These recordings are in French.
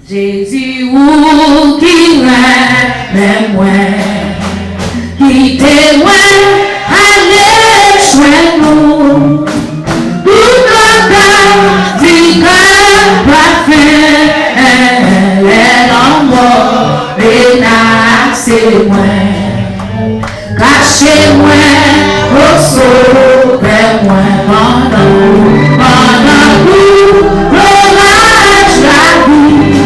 Jésus, où qui même moi, qui témoigne, allez, chouette-nous, tout notre vie, parfait, les l'amour, et c'est moi, cachez-moi, au sauvez-moi, pendant tout, l'orage, la vie.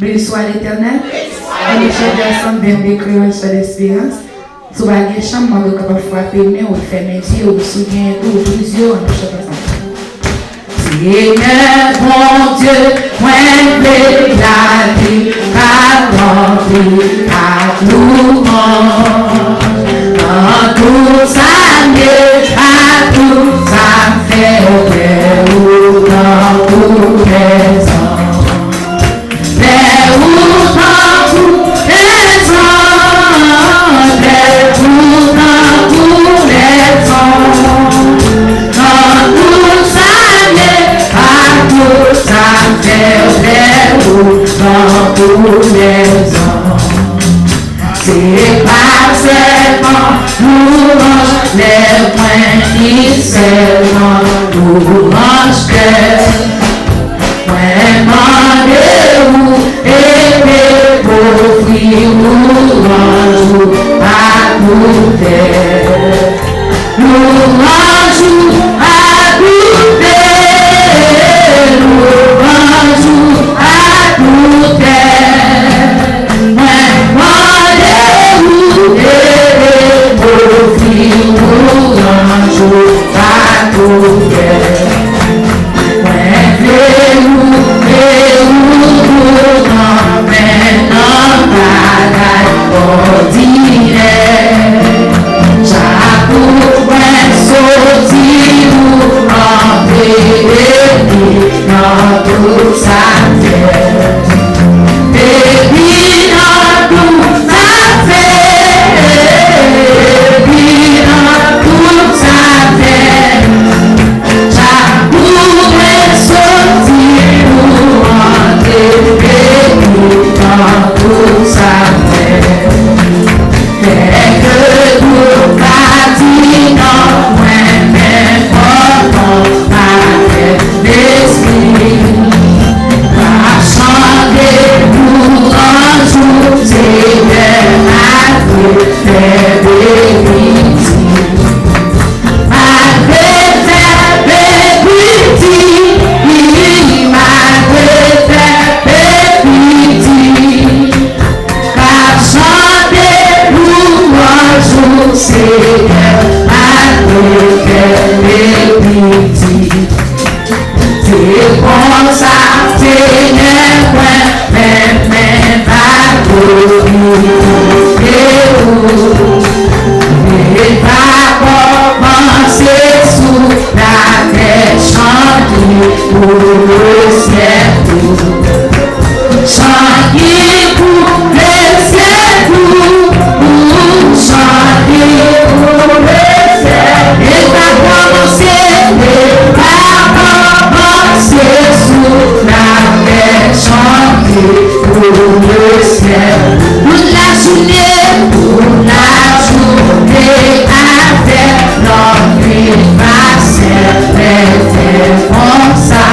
Béni soit l'Éternel. Et les chefs d'ensemble viennent décrire sur l'espérance. Sous la chambre, on va frapper, mais on fait métier, on se souvient, on plusieurs, on chef ensemble. Seigneur, mon Dieu, moi, la vie, à remplir, à louange. Dans tout ça, à tout ça, fait au dans tous les ans. Dans tous les ans, c'est pas seulement louange, les points qui seulement louange que vraiment de vous et pour offrir louange à goûter, louange à goûter, louange à goûter. Baby, Seigneur, malgré qu'elle est petite. C'est pour ça, Seigneur, mais pas et pas commencer sous la tête chanter pour le ciel. Chanter pour le ciel, chanter pour le ciel. Et pas commencer sous la tête chanter pour le ciel. Pour la journée avec notre passé, c'est comme ça.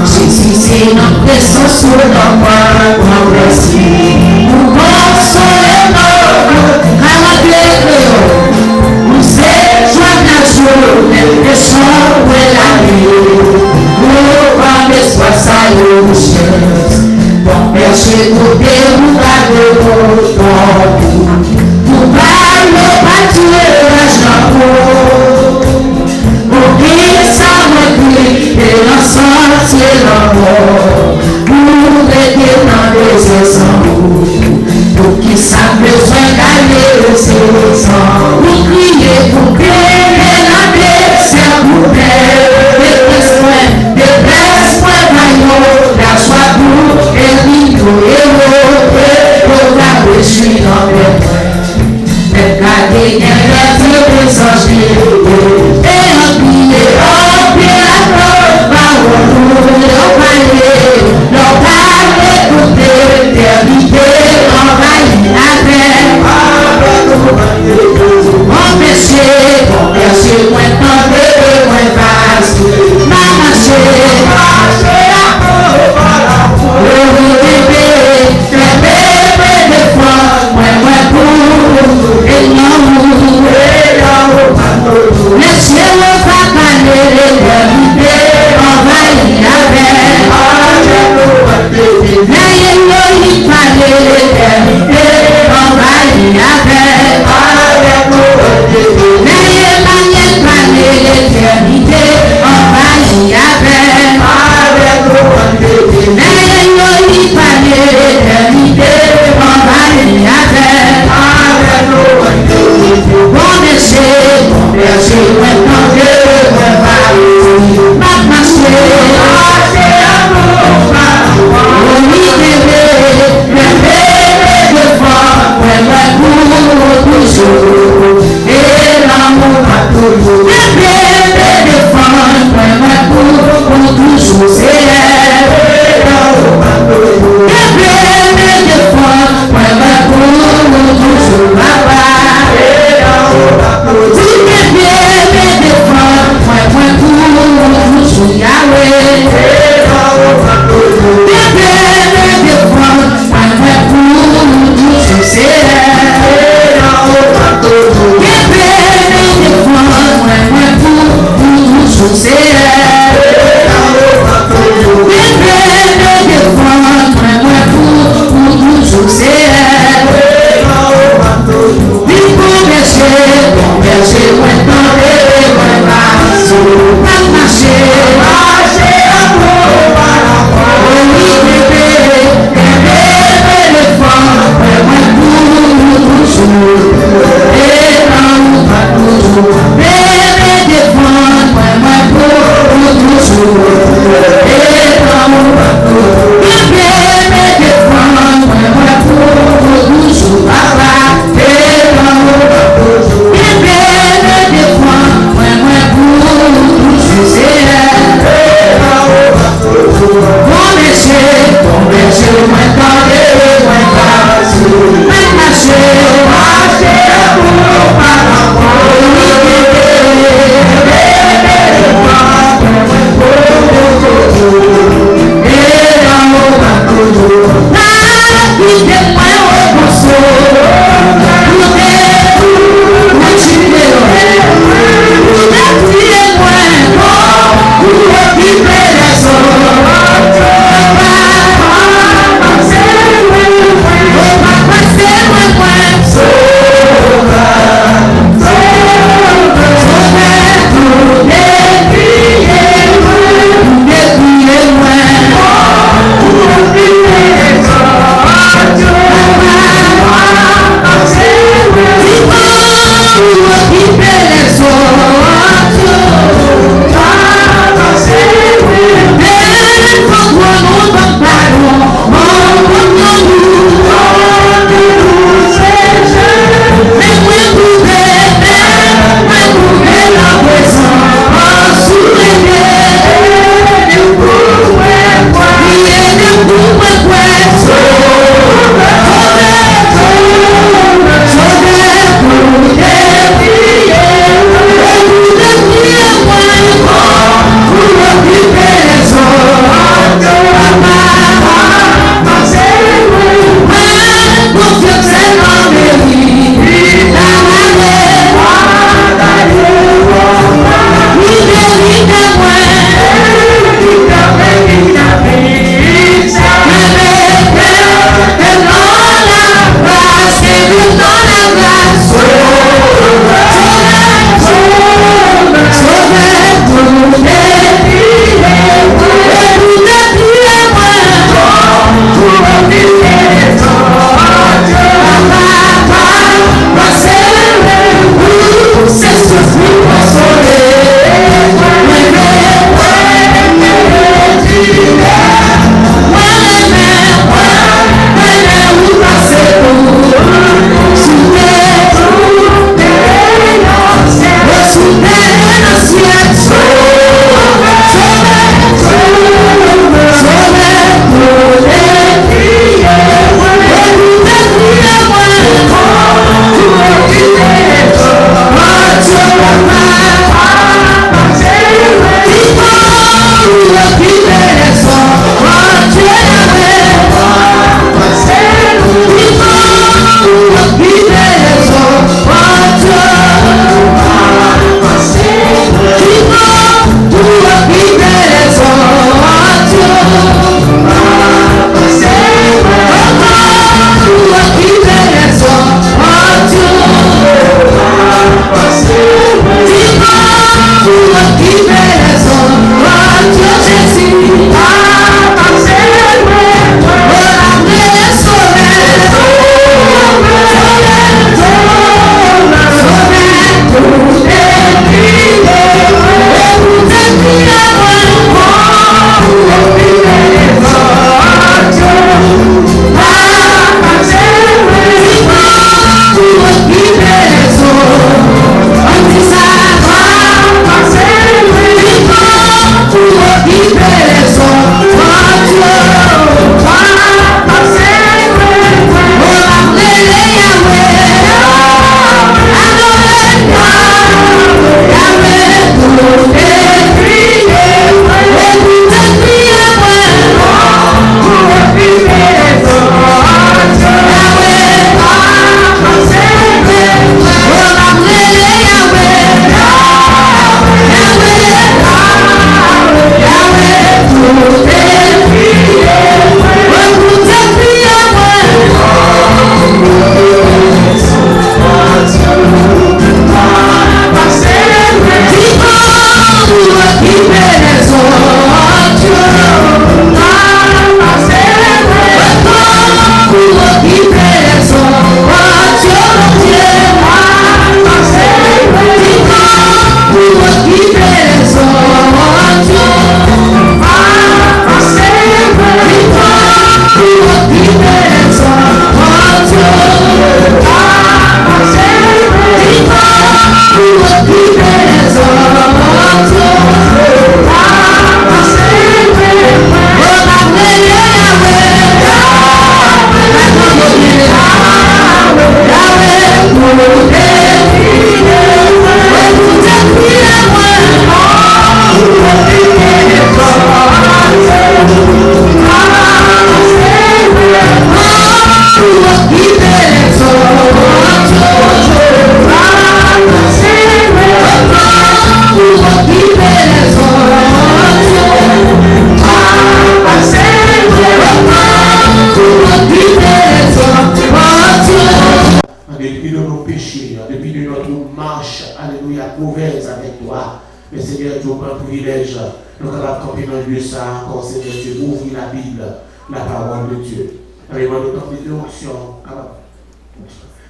Jésus, c'est notre présence sur notre progressive. Nous consolons nous c'est joie naturelle, le sang et la vie. Nous rendons soit ça le chef. Pour percher tout dérouler de notre nous parlons pas Dieu la et l'ensemble c'est l'amour pour aider dans les essences pour qui ça besoin d'aller ses sangs pour crier pour créer la descente pour des points maillot la joie pour et l'îlot et l'autre pour la réussite dans les points mais garder les présents et empiler Let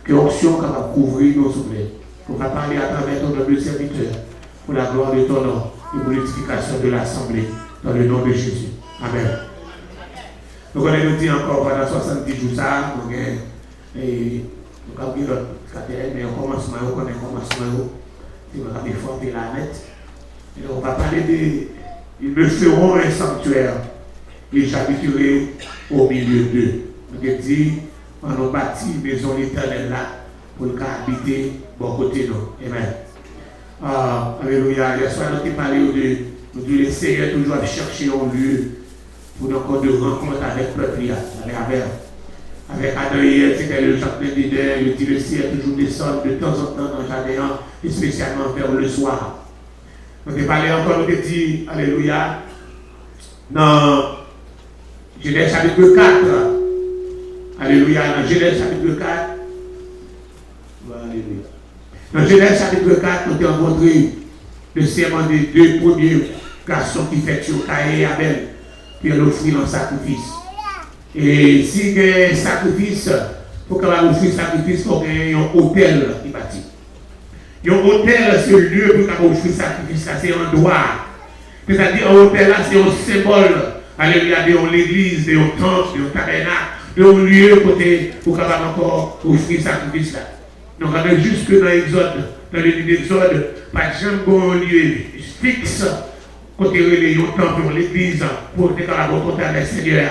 Que onction capable de couvrir nos souffles. On va parler à travers ton nom de serviteur pour la gloire de ton nom et pour l'édification de l'Assemblée dans le nom de Jésus. Amen. Donc on nous dit encore pendant 70 jours ça, nous avons dit mais on commence à connaître commencement, on va défendre la net. Et on va parler de, ils me feront un sanctuaire et j'habiterai au milieu d'eux. Donc il dit, on a bâti une maison éternelle là pour le cas habiter bon côté nous. Amen. Alléluia. Hier soir, nous avons parlé de nous le Seigneur toujours chercher un lieu pour nous encore de rencontre avec le peuple. Avec Adam hier, c'était le jardin d'Éden, il dit le Seigneur toujours descend de temps en temps dans le jardin, et spécialement vers le soir. Nous avons parlé encore, nous avons dit, Alléluia, dans Genèse chapitre 4. Alléluia, dans Genèse chapitre 4, Alléluia. Dans Genèse chapitre 4, nous avons rencontré le serment des deux premiers garçons qui fait sur Caïn et Abel, qui ont offert un sacrifice. Et si il y a un sacrifice, il faut qu'on offrir un sacrifice, il faut qu'il y ait un hôtel qui bâtit. Un hôtel, c'est le lieu pour qu'on offre un sacrifice, c'est un droit. C'est-à-dire, un hôtel là, c'est un symbole, alléluia, de l'église, de un temple, de un tabernacle, de un lieu pour qu'on encore offrir un sacrifice là. Donc, on a juste que dans l'Exode, dans le livre d'Exode, par exemple, un lieu fixe, côté relais, un temple, l'église, pour être capable de rencontrer avec le Seigneur.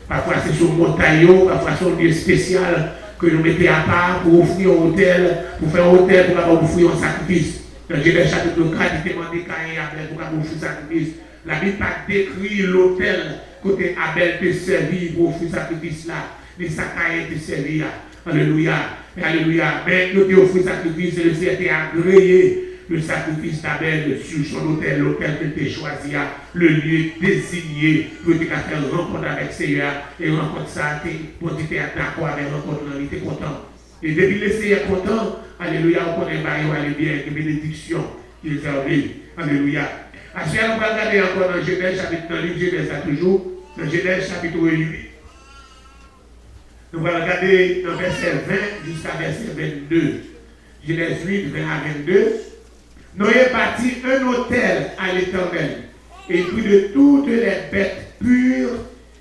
Parfois, c'est sur montagne, parfois, c'est un lieu spécial que nous mettons à part pour offrir un hôtel, pour faire un hôtel, pour offrir un sacrifice. Dans Genèse chapitre 4, il demande Caïn et Abel pour offrir un sacrifice. La Bible n'a pas décrit l'hôtel côté Abel te servir pour offrir un sacrifice là. Mais ça Caïn te servir. Alléluia. Alléluia. Mais nous avons offert un sacrifice et le Seigneur a agréé le sacrifice d'Abel sur son hôtel, l'hôtel que tu as choisi, le lieu désigné pour te faire rencontre avec le Seigneur. Et rencontre ça, pour te faire d'accord avec rencontre, il était content. Et depuis le Seigneur est content, alléluia, on connaît aller bien, que bénédiction qu'il servait. Alléluia. Après, on va regarder encore dans Genèse, chapitre, dans le livre Genèse, toujours, dans Genèse, chapitre 8. Nous allons regarder dans verset 20 jusqu'à verset 22. Genèse 8, 20 à 22. Noé bâtit un autel à l'Éternel, et puis de toutes les bêtes pures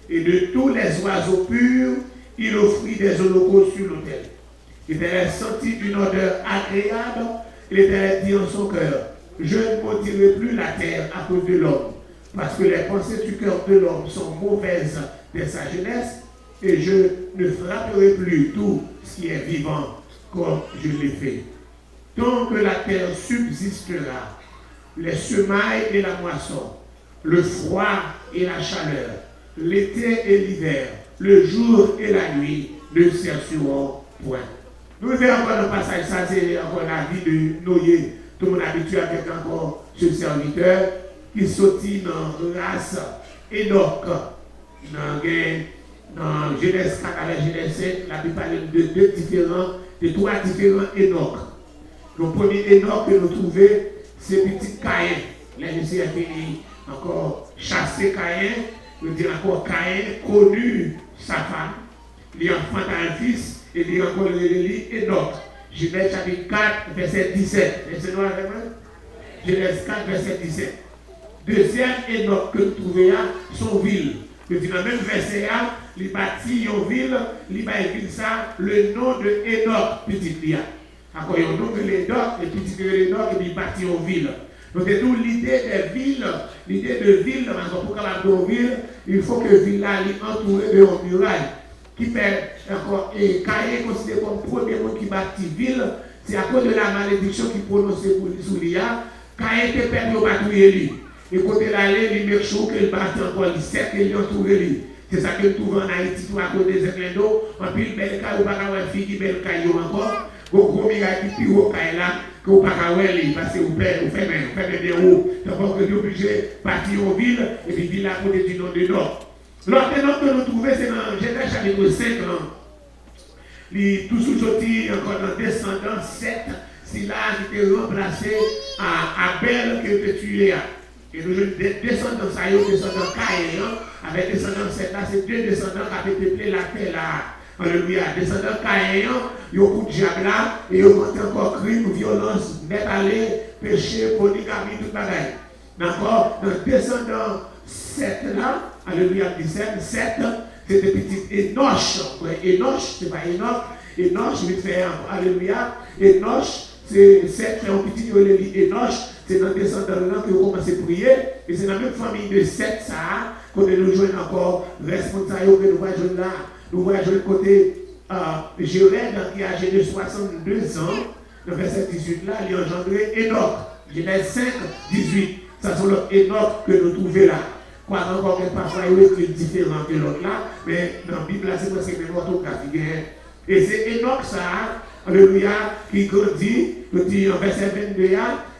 et de tous les oiseaux purs, il offrit des holocaustes sur l'autel. L'Éternel sentit une odeur agréable, et l'Éternel dit en son cœur, je ne maudirai plus la terre à cause de l'homme, parce que les pensées du cœur de l'homme sont mauvaises dès sa jeunesse, et je ne frapperai plus tout ce qui est vivant comme je l'ai fait. Tant que la terre subsistera, les semailles et la moisson, le froid et la chaleur, l'été et l'hiver, le jour et la nuit ne cesseront point. Nous verrons encore le passage, ça c'est encore la vie de Noé. Tout le monde habitué avec encore ce serviteur qui sortit dans la race Enoch. Dans Genèse 4 avec Genèse 7, la Bible parle de trois différents Enoch. Le premier Enoch que nous trouvons, c'est petit Caïn. Les messieurs ont fini encore chasser Caïn. Nous disons encore Caïn connu sa femme. Il enfanta un fils et il a encore le Enoch. Genèse chapitre 4, verset 17. Laissez-nous avec moi. Genèse 4, verset 17. Deuxième Enoch que nous trouvons là, son ville. Nous disons dans le même verset là, il bâtit une ville, il va écrire ça, le nom de Enoch, petit Lia. Encore, il y a un nom de l'Enoch, et petit Enoch, et puis il bâtit une ville. Donc, c'est tout l'idée des villes, l'idée de ville, pour capable de ville, il faut que la ville là soit entourée de une muraille. Qui fait encore, et Caïn est considéré comme le premier monde qui bâtit ville, c'est à cause de la malédiction qui prononçait sur l'IA. Caïn était perdu au batouiller lui. Et quand il allait, il met chaud qu'il bâtit encore, il sait qu'il est entouré lui. C'est ça que nous trouvons en Haïti, tout à cause des éclairs d'eau. En plus, le bel caillou, pas qu'à fille qui bel caillou encore. Gros miracle qui pire au caillou là, que vous pas qu'à parce que vous faites bien haut. Donc, vous êtes obligé de partir en ville, et puis ville à côté du nom de Nord. L'autre nom que nous trouvons, c'est dans Genèse chapitre 5. Tout sous sorti encore dans descendant 7, c'est là qui était remplacé à Abel qui était tué. Et nous descendons ça, descendant Caïn, avec descendant 7 là, c'est deux descendants qui avaient peuplé la terre là. Alléluia. Descendant Caïn, ils ont coup de diable là, et ils ont monté encore crime, violence, métallé, péché, polygamie, tout bagaille. D'accord? Dans descendant 7 là, alléluia, 17, 7, c'était petit Enoch. Enoch, c'est pas Enoch. Enoch, je vais faire, alléluia. Enoch, c'est 7, c'est un petit Enoch, c'est dans le descendant là que vous commencez à prier. Et c'est dans la même famille de 7, ça, qu'on nous joignons encore responsable que nous voyons là. Nous voyons le côté Jéred qui a âgé de 62 ans. Dans verset 18 là, il a engendré Enoch. Genèse 5, 18. Ça sont l'autre Enoch que nous trouvons là. Quoi encore que parfois il est écrit différent que l'autre là, mais dans la Bible là c'est presque même orthographique. Et c'est Enoch ça, alléluia, qui dit en verset 22,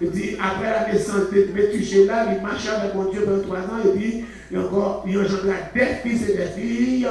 il dit après la naissance de Métuché là, il marchait avec mon Dieu pendant 3 ans, et puis il engendra des fils et des filles.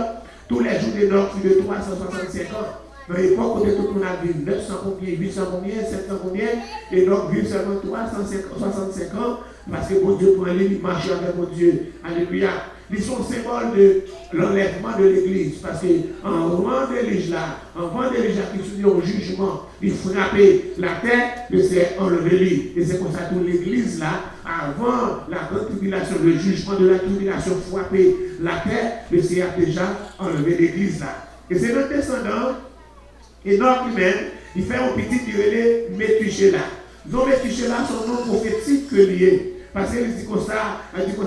Tous les jours d'Enoch fut de 365 ans. Dans l'époque, où tout le monde a vécu 900 combien, 800 combien, 700 combien, et donc vivre seulement 365 ans, parce que mon Dieu prend lui, marche avec mon Dieu. Alléluia. Ils sont symboles de l'enlèvement de l'Église. Parce qu'en rang de l'Église là, qui se dit au jugement, il frappait la tête, il s'est enlevé lui. Et c'est comme ça que l'Église là, avant la grande tribulation, le jugement de la tribulation frappait la tête, il s'est déjà enlevé l'Église là. Et c'est notre descendant, Enoch lui-même, il fait un petit qui relève Métuchéla. Non, Métuchéla, son nom prophétique que lié. Parce qu'il dit comme ça, il dit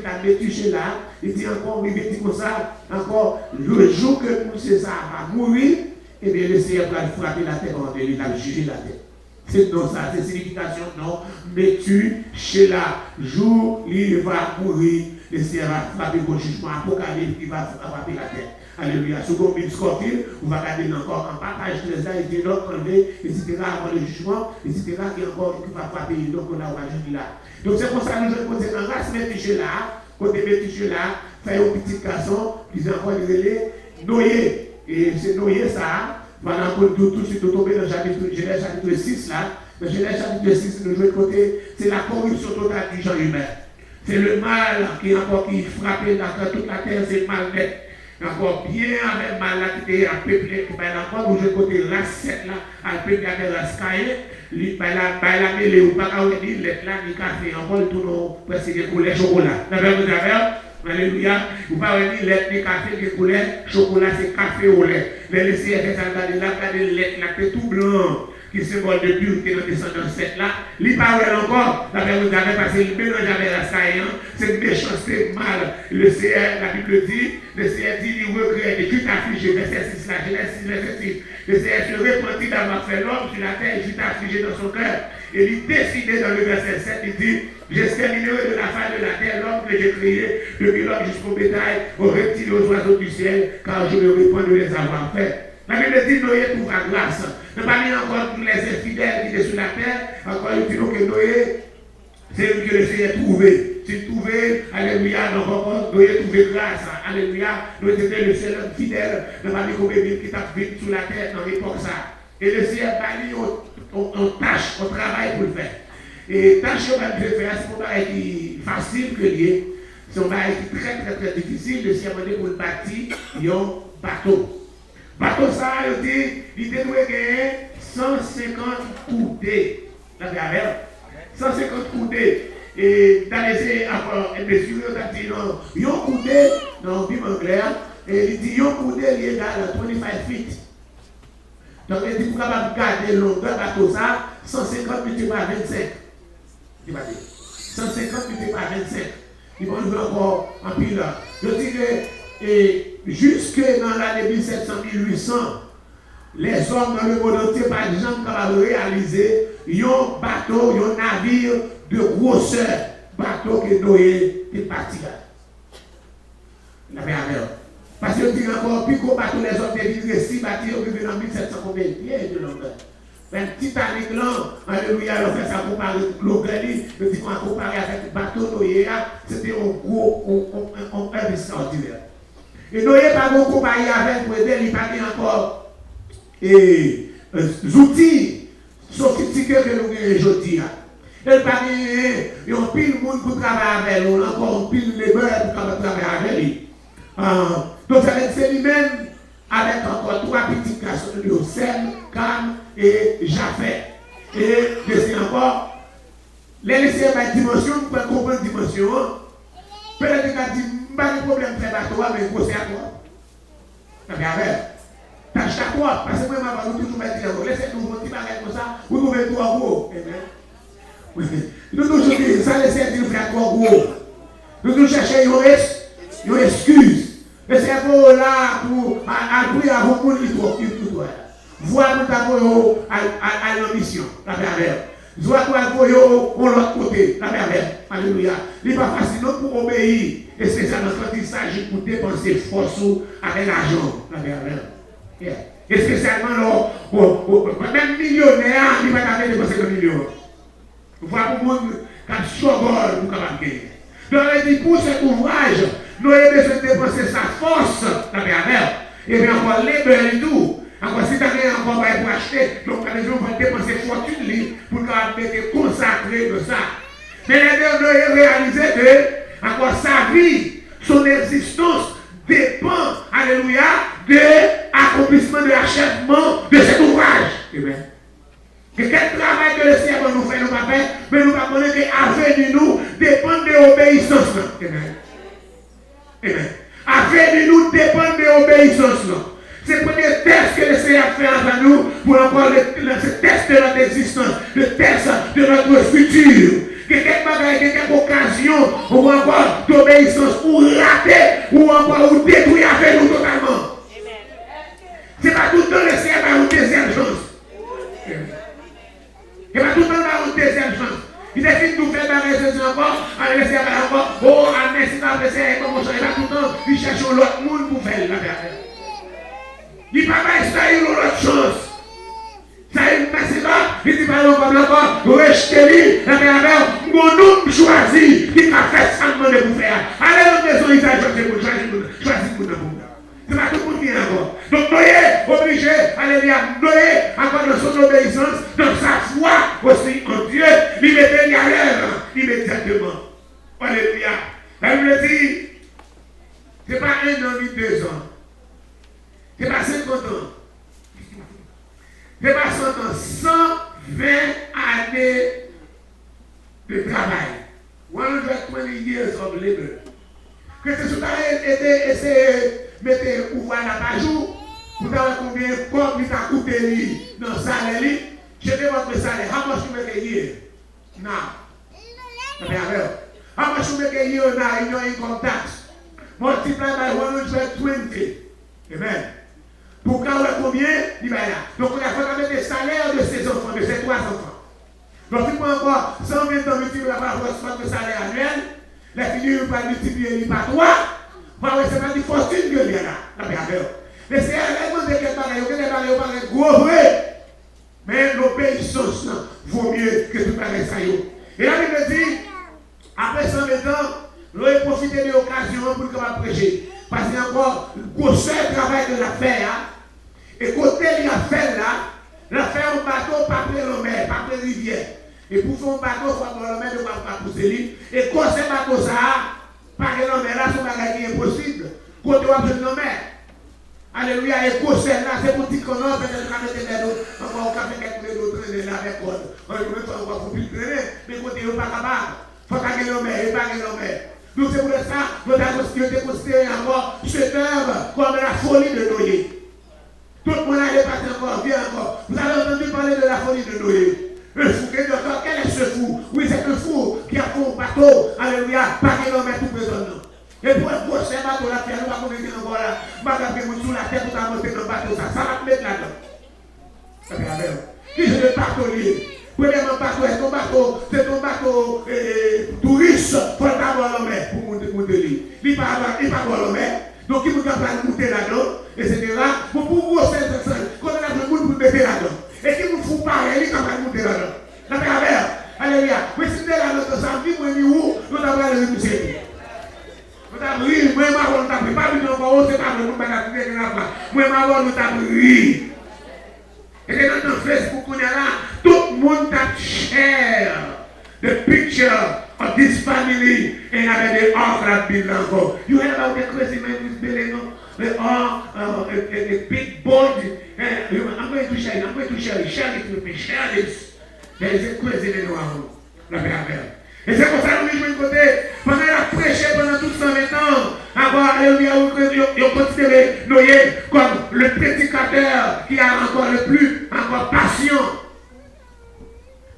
à Métuchéla, il dit encore, il dit comme ça, encore, le jour que Moussé ça va mourir, et bien le Seigneur va frapper la terre en il va juger la terre. C'est non ça, c'est signification, non, Métuchéla, jour, il va mourir, le Seigneur va frapper le jugement, Apocalypse, il va frapper la terre. Alléluia. Second Bible Scofield, on va regarder encore en partage de ça, il dit donc enlevé, etc. avant le jugement, etc. qui encore qui va frapper, donc on a aujourd'hui là. Donc c'est pour ça que nous allons poser en race Métuchéla, côté Métuchéla, faire un petit garçon, qui est encore Noé. Et c'est Noé ça, pendant que tout de suite tomber dans Genèse chapitre 6 là, dans Genèse chapitre 6, nous jouons côté, c'est la corruption totale du genre humain. C'est le mal qui frappait toute la terre, c'est le mal net. Encore bien avec mal qui était à peuple, encore où je côté la 7 là, à peuple avec la sky, la mêlée ou pas qu'à dire lettre là, ni café, encore tout nos presque des couleurs chocolat. D'accord, alléluia, ou pas dire lettre ni café, des couleurs chocolat, c'est café au lait. Mais le Seigneur fait ça, regardez lettre là, c'est tout blanc. Qui symbole de pureté dans descendance 7 là, il parle encore, la vérité parce qu'il mélange avec la saillant, c'est méchanceté mal. Le Seigneur, la Bible dit, le Seigneur dit, il regrette, et tu t'affliges, verset 6 là, Genèse 6, verset 6. Le Seigneur se repentit d'avoir fait l'homme sur la terre, et tu t'affligé dans son cœur. Et il décidait dans le verset 7, il dit, j'exterminerai de la face de la terre l'homme que j'ai créé, depuis l'homme jusqu'au bétail, aux reptiles, aux oiseaux du ciel, car je me réponds de les avoir fait. La Bible dit Noé trouva grâce. Ne pas dire encore tous les infidèles qui étaient sur la terre, encore il dit que Noé, c'est lui que le Seigneur trouvé. C'est trouvé, alléluia, donc encore Noé trouvé grâce, alléluia. Noé était le seul homme fidèle, ne pas dire combien qui t'a vécu sur la terre dans l'époque ça. Et le Seigneur va lui on tâche, on travaille pour le faire. Et tâche qu'on va faire, c'est pas qui facile que lié. C'est un bail qui est très très très difficile. Le Seigneur m'a dit pour le bâtir, il y a un bateau. Bateau ça, il devait gagner 150 coudées. Vous avez vu? 150 coudées. Et dans les encore, et bien sûr, il a dit non, il y a un coudé, dans le Bible anglais, et il dit il y a un coudé, il est dans 25 feet. Donc il dit pour capable garder longueur bateau ça, 150 multiplié par 25. Il va dire 150 multiplié par 25. Il va jouer encore en pile. Je dis que, et jusque dans l'année 1700-1800, les hommes dans le monde entier, par exemple, capables de réaliser un bateau, un navire de grosseur, bateau que Noé est parti là. Il avait un parce que dit encore, plus gros bateau, les hommes délivrés, 6 bateaux qui viennent en 1700 combien de longueur. Même Titanic là, alléluia, on fait ça comparer l'Ogali, le dit qu'on a comparé avec le bateau Noé, c'était un gros, un extraordinaire. Et Noé pas beaucoup comparé avec pour aider, il n'a pas encore des outils sophistiqués que nous avons aujourd'hui. Il n'a pas dit, on pile le monde pour travailler avec nous, encore on pile les beurs pour travailler avec lui. Donc c'est lui-même avec encore 3 petits garçons de Sem, Cam et Japheth. Et c'est encore, les laisser par dimension, pour comprendre la dimension. Peut-être qu'il a dit, pas de problème de faire bateau, mais il faut c'est à quoi. Ça fait avec. Tâche à quoi? Parce que moi, je vais toujours mettre les mots. Laissez-nous monter par comme ça, vous trouvez 3 gros. Nous toujours disons, ça laissez dire faire 3 gros. Nous toujours chercher une excuse. Et c'est pour là, pour appuyer à vous, pour voir pour t'avoir à l'ambition, la merveille. Voir pour appuyer au l'autre côté, la merveille. Alléluia. Il n'est pas facile non pour obéir, et spécialement quand il s'agit pour dépenser force avec l'argent, la merveille. Et spécialement, même millionnaire, il va pas dépenser le million. Voir pour moi, quand chogol, vous capable gagner. Donc, il dit pour cet ouvrage, nous avons besoin de dépenser sa force, la merveille. Et bien encore, les belles et tout. Encore si tu as encore pour acheter, donc les gens vont dépenser fortune pour te consacrer de ça. Mais les deux doivent réaliser que encore sa vie, son existence dépend, alléluia, de l'accomplissement, de l'achèvement de cet ouvrage. Amen. Que quel travail que le Seigneur nous fait, nous pas faire, mais nous pas connaître que l'avenir nous dépend de l'obéissance. Amen. Amen. L'avenir nous dépend de l'obéissance. C'est le premier test que le Seigneur fait envers nous pour encore ce test de notre existence, le test de notre futur. Que quelque bagage, quelque occasion, ou encore d'obéissance, ou rater, ou encore ou détruire avec nous totalement. C'est pas tout le temps le Seigneur va une deuxième chance. C'est pas tout le temps une deuxième chance. Il est de nous faire la raison encore, le Seigneur va encore, oh, merci à le Seigneur, comment ça, il va tout le temps, il cherche l'autre monde pour faire la affaire. Il ne peut pas essayer l'autre chose. Ça y est, merci là, il dit pas encore, rejetez-lui, la mère, mon homme choisi, qui a fait ça de pour faire. Allez dans la maison, il a choisi pour nous. C'est pas tout le monde qui est encore. Donc, Noé, obligé, alléluia, Noé, encore dans son obéissance, dans sa foi aussi en Dieu, il mettait les galères immédiatement. Alléluia. La Bible dit, ce n'est pas 1 an ni 2 ans. Ce n'est pas 50 ans. Ce n'est pas 100 ans. 120 années de travail. 120 years of labor. Que ce soit essayé de mettre ouvrir la page pour savoir combien de corps il t'a coûté dans le salaire. Je vais votre salaire. How much you make a year? Now. How much you make a year now in your income tax? Multiply by 120. Amen. Pour quand combien? Il va là. Donc on a fait mettre le salaire de ses enfants, de ses 3 enfants. Donc il faut encore 120 ans multiplié par le salaire annuel. La fille va multiplier par 3. C'est pas une fortune que vient là. Mais c'est réellement des bagages, gros vrai. Mais l'obéissance vaut mieux que tout pareil ça. Et là, il me dit, après 120 ans, nous avons profité de l'occasion pour nous prêcher. Parce qu'il y a encore un gros travail de la faire. Et côté de la faire là, la faire un bateau, pas près de la mer, pas près de la rivière. Et pour faire un bateau, il faut avoir la mer de pas pousser lui. Et quand ce bateau ça, pas que la mer là, c'est un bagage qui est impossible. Côté de la mer. Alléluia, et quand là, c'est pour dire qu'on a peut-être mettre des autres, encore on a fait quelques autres traîner là avec code. On va encore plus traîner, mais côté n'est pas capable. Il faut pas que la mer, et pas que la mer. Donc c'est pour ça, nous avons considéré encore cette œuvre comme la folie de Noé. Tout le monde a dépassé encore, bien encore. Vous avez entendu parler de la folie de Noé. Le fou, quel est ce fou? Oui, c'est un fou qui a fait un bateau, alléluia, pas qu'il en met tout besoin. Et pour un prochain bateau, là, qui a nous pas convaincu encore là, bateau qui est sous la terre, tout à monter dans le bateau, ça va te mettre là-dedans. Ça fait la même. Qui est le batelier? Premièrement, bateau, c'est ton bateau touriste, il faut avoir la mer pour monter lui. Il ne peut pas avoir la mer. Donc, il faut monter là-dedans, etc. Pour pouvoir faire ça, quand on a le monde pour mettre là-dedans. Et qui nous fout pareil, il est capable de monter là-dedans. La mer, alléluia. Mais si tu es là, dans sa vie, nous avons le musée. Nous avons ri, moi, nous avons pas vu encore, c'est pas nous avons fait là. Moi, nous avons ri. Et dans Facebook, on est là, tout le monde a cher. The picture of this family and the ark that belong. You heard about the crazy man who's building the ark, a big boat. I'm going to share it. Share it with me. Share this. There is a crazy man around. La paix. Et c'est comme ça que nous jouons côté. Pendant la prêché pendant tout 120 ans, ils ont considéré Noé comme le prédicateur qui a encore le plus patient.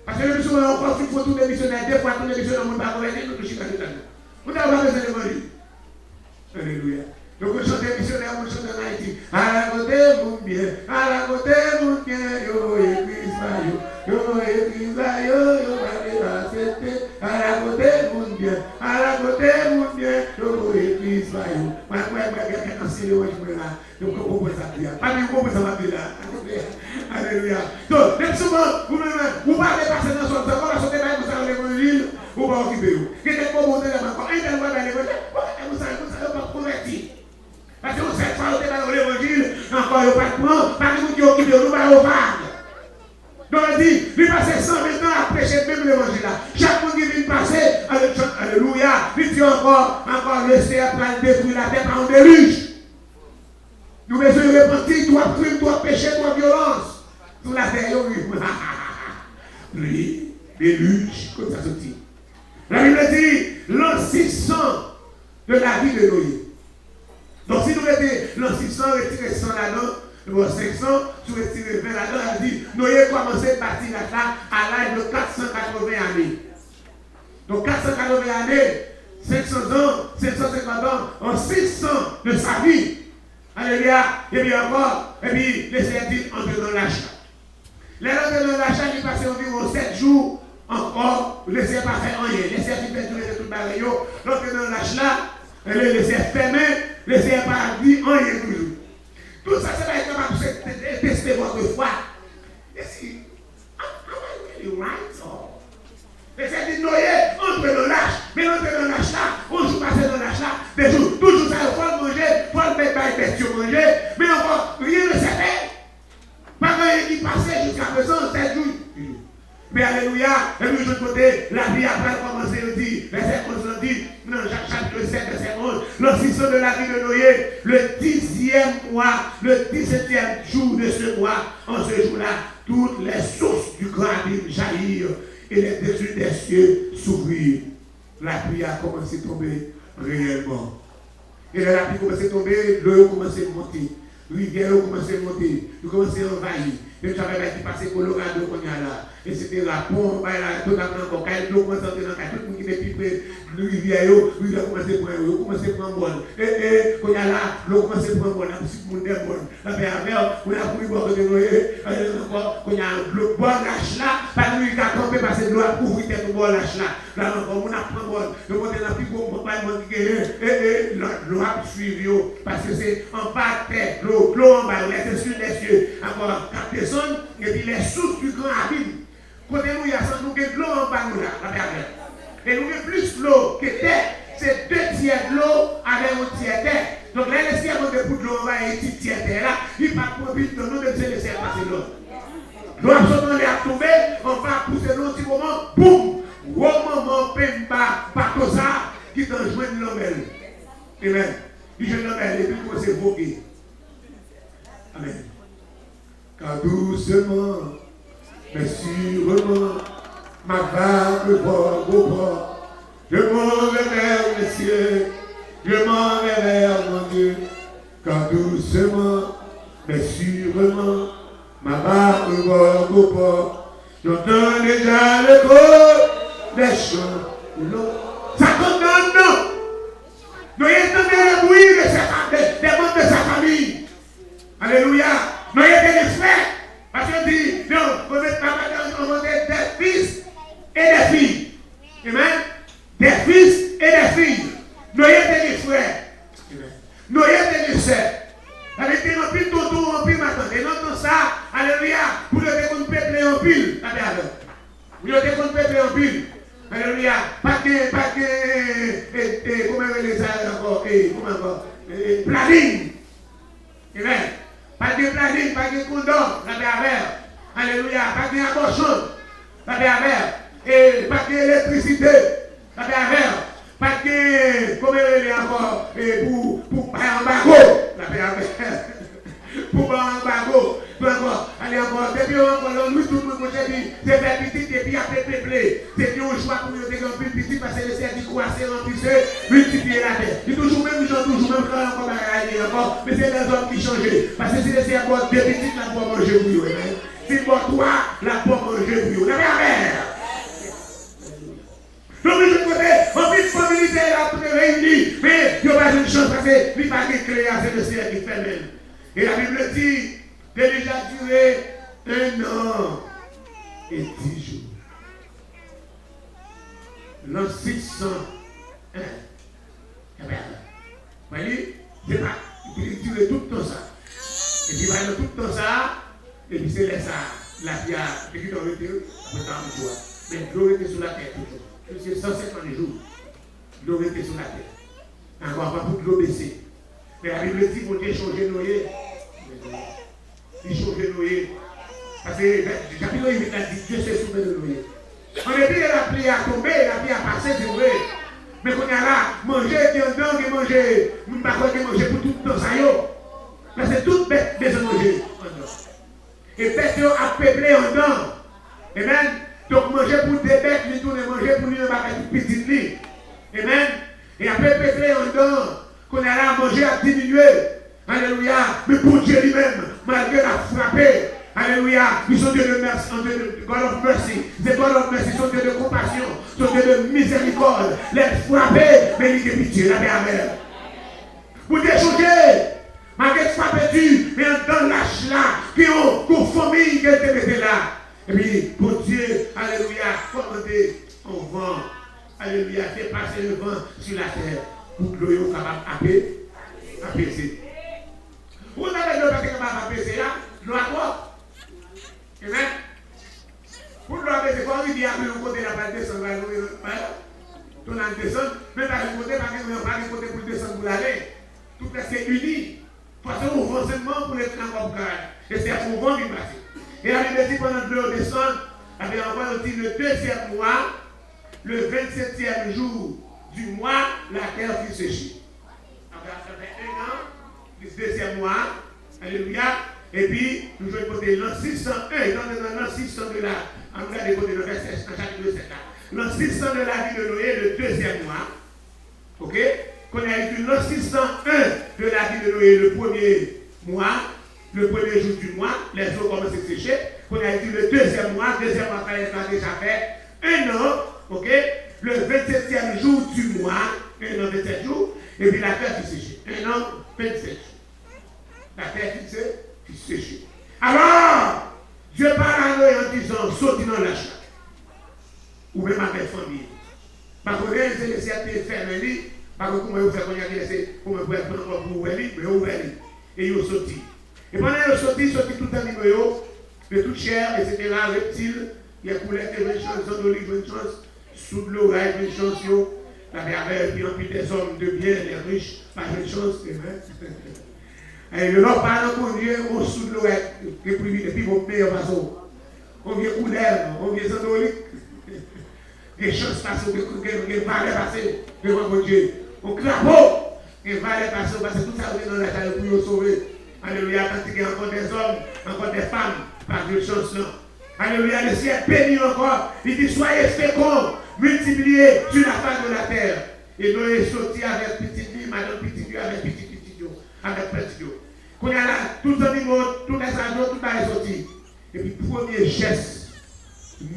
Parce que le missionnaire, encore il faut tous les missionnaires, des fois tous les missionnaires, on ne peut pas convaincre nous toucher à tout. Vous n'avez pas besoin de l'évangile. Alléluia. Donc on chante des missionnaires, on chante en Haïti. À la côté, mon bien, à la côté, mon bien, yo, église, yo, église, yo, va c'était. À la côté, mon bien, à la côté, mon bien, yo, église, yo. Moi, quelqu'un qui est là, donc on comprend ça bien. Pas bien, on comprend ça bien là. Alléluia. Donc, même souvent, vous parlez passer dans son temps, on va sauter dans l'évangile, vous va occuper vous. Quelqu'un qui va monter là, encore un tel va dans l'évangile, vous savez pas convertir. Parce que vous savez pas dans l'évangile, encore il n'y a pas de plan, pas de monde qui au vague. Donc il dit, il passe 120 ans à prêcher même l'évangile là. Chaque monde qui vient passer, alléluia, il dit encore le Seigneur va détruire la terre par un déluge. Nous besoin de repentir, toi crime, toi péché, toi violence. Sur la terre, oui, déluge, comme ça se dit. La Bible dit, l'an 600 de la vie de Noé. Donc si nous mettons l'an 600, retirer 100 là-dedans, le 500, tu retires 20 là-dedans, elle dit, Noé a commencé à bâtir là à l'âge de 480 années. Donc 480 années, 500 ans, 550 ans, en 600 de sa vie. Alléluia, et bien encore, et puis les Seigneur dit, entre dans l'achat. Les rentrées dans l'achat, il passait environ 7 jours encore, le Seigneur pas fait rien. Les Seigneur qui fait tout le baril, l'entrée dans l'achat, le Seigneur fermé, le Seigneur pas dit rien toujours. Tout ça, c'est pas être capable de tester votre foi. Et si, am I really right? Et c'est dit, Noé, entre dans l'âge, mais l'entrée dans l'âge là, on joue passer dans l'âge là, des jours, toujours ça, il faut manger, il faut le mettre dans les bêtes manger, mais encore, rien ne s'est fait. Pas rien qui passait jusqu'à présent, 7 jours. Mais alléluia, et puis de l'autre côté, la vie après commencer à dire, verset 11 dit, non, chapitre 7, verset 11, l'an 600 de la vie de Noé, le 10e mois, le 17e jour de ce mois, en ce jour-là, toutes les sources du grand abîme jaillirent et les dessus des cieux s'ouvrirent. La pluie a commencé à tomber réellement. Et la pluie a commencé à tomber, l'eau a commencé à monter. Rivière a commencé à monter, il a commencé à envahir. Et ça va passer Colorado qu'on y a là. Et c'était la pompe, totalement encore. Quand l'eau commence à entrer dans le cas, tout le monde qui est plus près de rivière, il a commencé à prendre, il a commencé à prendre bon. Et qu'on y a là, l'eau commence à prendre bon, la petite monde est bonne. La paix avec, on a pris boire de Noé, qu'on y a le bon lâche là, pas lui qui a campé parce que l'eau a couvert tête au bon lâche là. Là encore, on a pris bon, le monde est dans plus gros, pas le monde qui est, et l'eau a suivi, parce que c'est en bas de terre, l'eau en bas, les dessus des cieux, encore 4 personnes, et puis les sources du grand abîme. Côté nous, il y a sans nous de l'eau en bas nous là, la terre. Et nous avons plus l'eau que terre. C'est 2 tiers de l'eau avec 1 tiers terre. Donc là, les tiers de l'eau en bas et 1 tiers terre là, il va profiter de nous de se laisser passer l'eau. Nous absolument les retrouver, on va pousser l'eau un petit moment, boum! Au moment, pas tout ça, qui t'en joue de l'homme. Amen. Il joue de l'homme et puis il s'est vogué. Amen. Car doucement, mais sûrement, ma vague vole au bord. Je m'en vais vers le ciel, je m'en vais vers mon Dieu. Car doucement, mais sûrement, ma vague vole au bord. J'entends déjà l'écho des chants de l'eau. Ça condamne, non? Nous entendons le bruit des membres de sa famille. Alléluia. Nous avons des frères. Parce qu'on dit, non, on va mettre des fils et des filles. Amen. Des fils et des filles. Nous avons des frères. Nous avons des sœurs. Avec des remplis de tonton, remplis maintenant. Et dans ça, alléluia, vous devez qu'on peuple en pile. Vous devez qu'on peuple en pile. Alléluia. Pas que, comment on les a encore, comment encore, planning. Amen. Pas de planning, pas de condom, la paix avec. Alléluia. Pas d'abortion, la paix avec. Et pas d'électricité, la paix avec. Pas de, comment on les a encore, pour pas en bago, la paix avec. Pour pas en bago. Allez encore, depuis on nous tout le monde c'est faire petit et puis après peuplé. C'est un choix pour nous faire plus petit parce que le Seigneur dit croiser, remplir, multiplier la terre. Il toujours même gens, toujours même quand encore encore, mais c'est les hommes qui changent. Parce que si le Seigneur boit deux petites, la boit manger pour vous. S'il boit 3, la boit manger pour vous. La mère. Donc, de l'autre côté, on vit familier là pour te réunir, mais il n'y a pas une chance parce que il n'y a pas de créer, c'est le Seigneur qui fait même. Et la Bible dit, de déjà duré 1 an et 10 jours. L'an 601. Vous voyez, c'est pas, il durait tout le temps ça. Et puis, pendant tout le temps ça, et puis c'est là ça, la pierre, et puis dans le Dieu, après ça, on voit. Mais l'eau était sur la terre toujours. C'est 150 jours. L'eau était sur la terre. Encore pas pour l'eau baisser. Mais la Bible dit, mon Dieu, changer Noé. Il changeait Noé Parce que chapitre 8 a dit Dieu s'est souvenu de nous. On est bien la pluie à tomber, la pluie à passer, c'est vrai. Mais qu'on a là, manger, et manger, nous ne pouvons pas manger pour tout le temps, ça y est. Parce que toute bête besoin de manger. Et bête a peuplé en dedans. Amen. Donc manger pour des bêtes, nous tournons manger pour nous, tout petit. Amen. Et après peuplé en dedans, qu'on a là, manger a diminué. Alléluia. Mais pour Dieu lui-même, malgré la frappée, alléluia, ils sont Dieu de merci, God of mercy. C'est God of mercy, sont Dieu de compassion, sont Dieu de miséricorde. Les frapper, mais il est pitié, la paix. Pour déchanger, malgré frapper-tu, mais dans l'âge là, qui ont famille qui était là. Et puis, pour Dieu, alléluia, commandez au vent, alléluia, fait passer le vent sur la terre, pour que l'eau capable d'apaiser. Vous avez l'eau capable d'apaiser là, l'eau à quoi? Amen. Pour l'eau apaiser, quand il dit à l'eau côté la balle descendre, tout la descendre, mais pas le côté, pas le côté pour descendre pour l'aller. Tout est uni. Parce que vous vent seulement pour les temps comme ça. Et c'est pour vent qui passe. Et la Bible dit pendant que l'eau descend, avait encore dit le deuxième mois, le 27e jour du mois, la terre fut séchée. Après 1 an, le deuxième mois, alléluia, et puis nous jouons côté l'an 601, dans l'an 600 de la, on regarde côté le verset, en chapitre 7 là. L'an 600 de la vie de Noé, le deuxième mois, ok? Qu'on a eu l'an 601 de la vie de Noé, le premier mois, le premier jour du mois, les eaux commencent à sécher. Qu'on a eu le deuxième mois il a déjà fait 1 an, ok? Le 27e jour du mois, 1 an, 27 jours, et puis la terre fut séchée. 1 an, 27 jours. La terre fut séchée. Alors, Dieu parle à Noé en disant, sautez dans la chatte. Ou même avec famille. Parce que c'est le ciel qui est fermé. Parce que comment vous faites qu'on y a laissé, pour me prendre pour ouvrir, mais ouvrir. Et ils ont sauté. Et pendant qu'ils ont sauté tout animaux, de toute chair, etc., reptiles, il y a poulet, il y a une chance, il y a une chance, sous de l'eau, il y a une chance, la verre, puis en plus des hommes de bien, les riches, pas une chance, et le Lord parle qu'on vient au sous de l'eau, et puis vos meilleurs vasos. On vient couleur, on vient sandolique, des chances passées, des valets passées devant mon Dieu. On crapaud, des valets passées, parce que tout ça vient dans la terre pour nous sauver. Alléluia, quand il y a encore des hommes, encore des femmes, par de chance là. Alléluia, le ciel béni encore. Il dit, soyez féconds, multipliez sur la face de la terre. Et Noé sorti avec petit Dieu, madame petit Dieu, avec petit Dieu, avec petit Dieu. Quand il y a là, tous les animaux, tous les animaux, tout est sorti. Et puis, premier geste,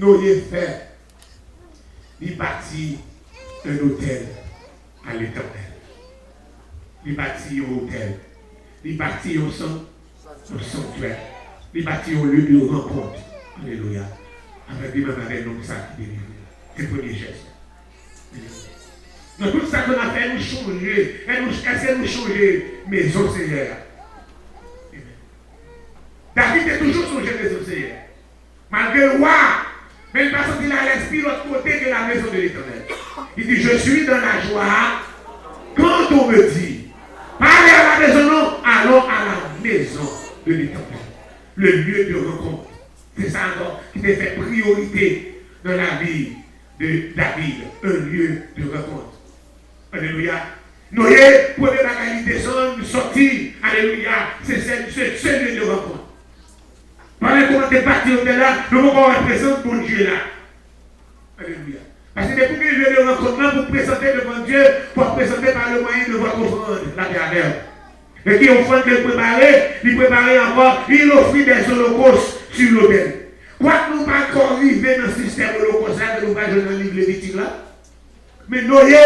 Noé fait, il bâtit un hôtel à l'Éternel. Il bâtit un hôtel. Il bâtit un sanctuaire. Il bâtit un lieu de rencontre. Alléluia. Avec lui-même avec l'homme ça qui délivre. C'est le premier geste. Dans tout ça qu'on a fait, nous changer. Est-ce que nous changer maison Seigneur? David est toujours songé maison Seigneur. Malgré le roi, mais parce qu'il a l'esprit de l'autre côté de la maison de l'Éternel. Il dit, je suis dans la joie quand on me dit, parlez à la maison, non, allons à la maison de l'Éternel. Le lieu de rencontre. C'est ça encore qui t'a fait priorité dans la vie de David. Un lieu de rencontre. Alléluia. Noé, premier bagage, il descend, sortir. Alléluia. C'est ce lieu de rencontre. Pendant qu'on est parti au là, nous allons représenter mon Dieu là. Alléluia. Parce que depuis que je le rencontre, pour présenter devant Dieu, pour présenter par le moyen de votre offrande, la terre. Et qui offrande de il préparait encore, il offrit des holocaustes sur l'autel. Quoi que nous ne pas encore arriver dans le système holocauste, nous ne pas jouer dans le livre Lévitique là. Mais Noé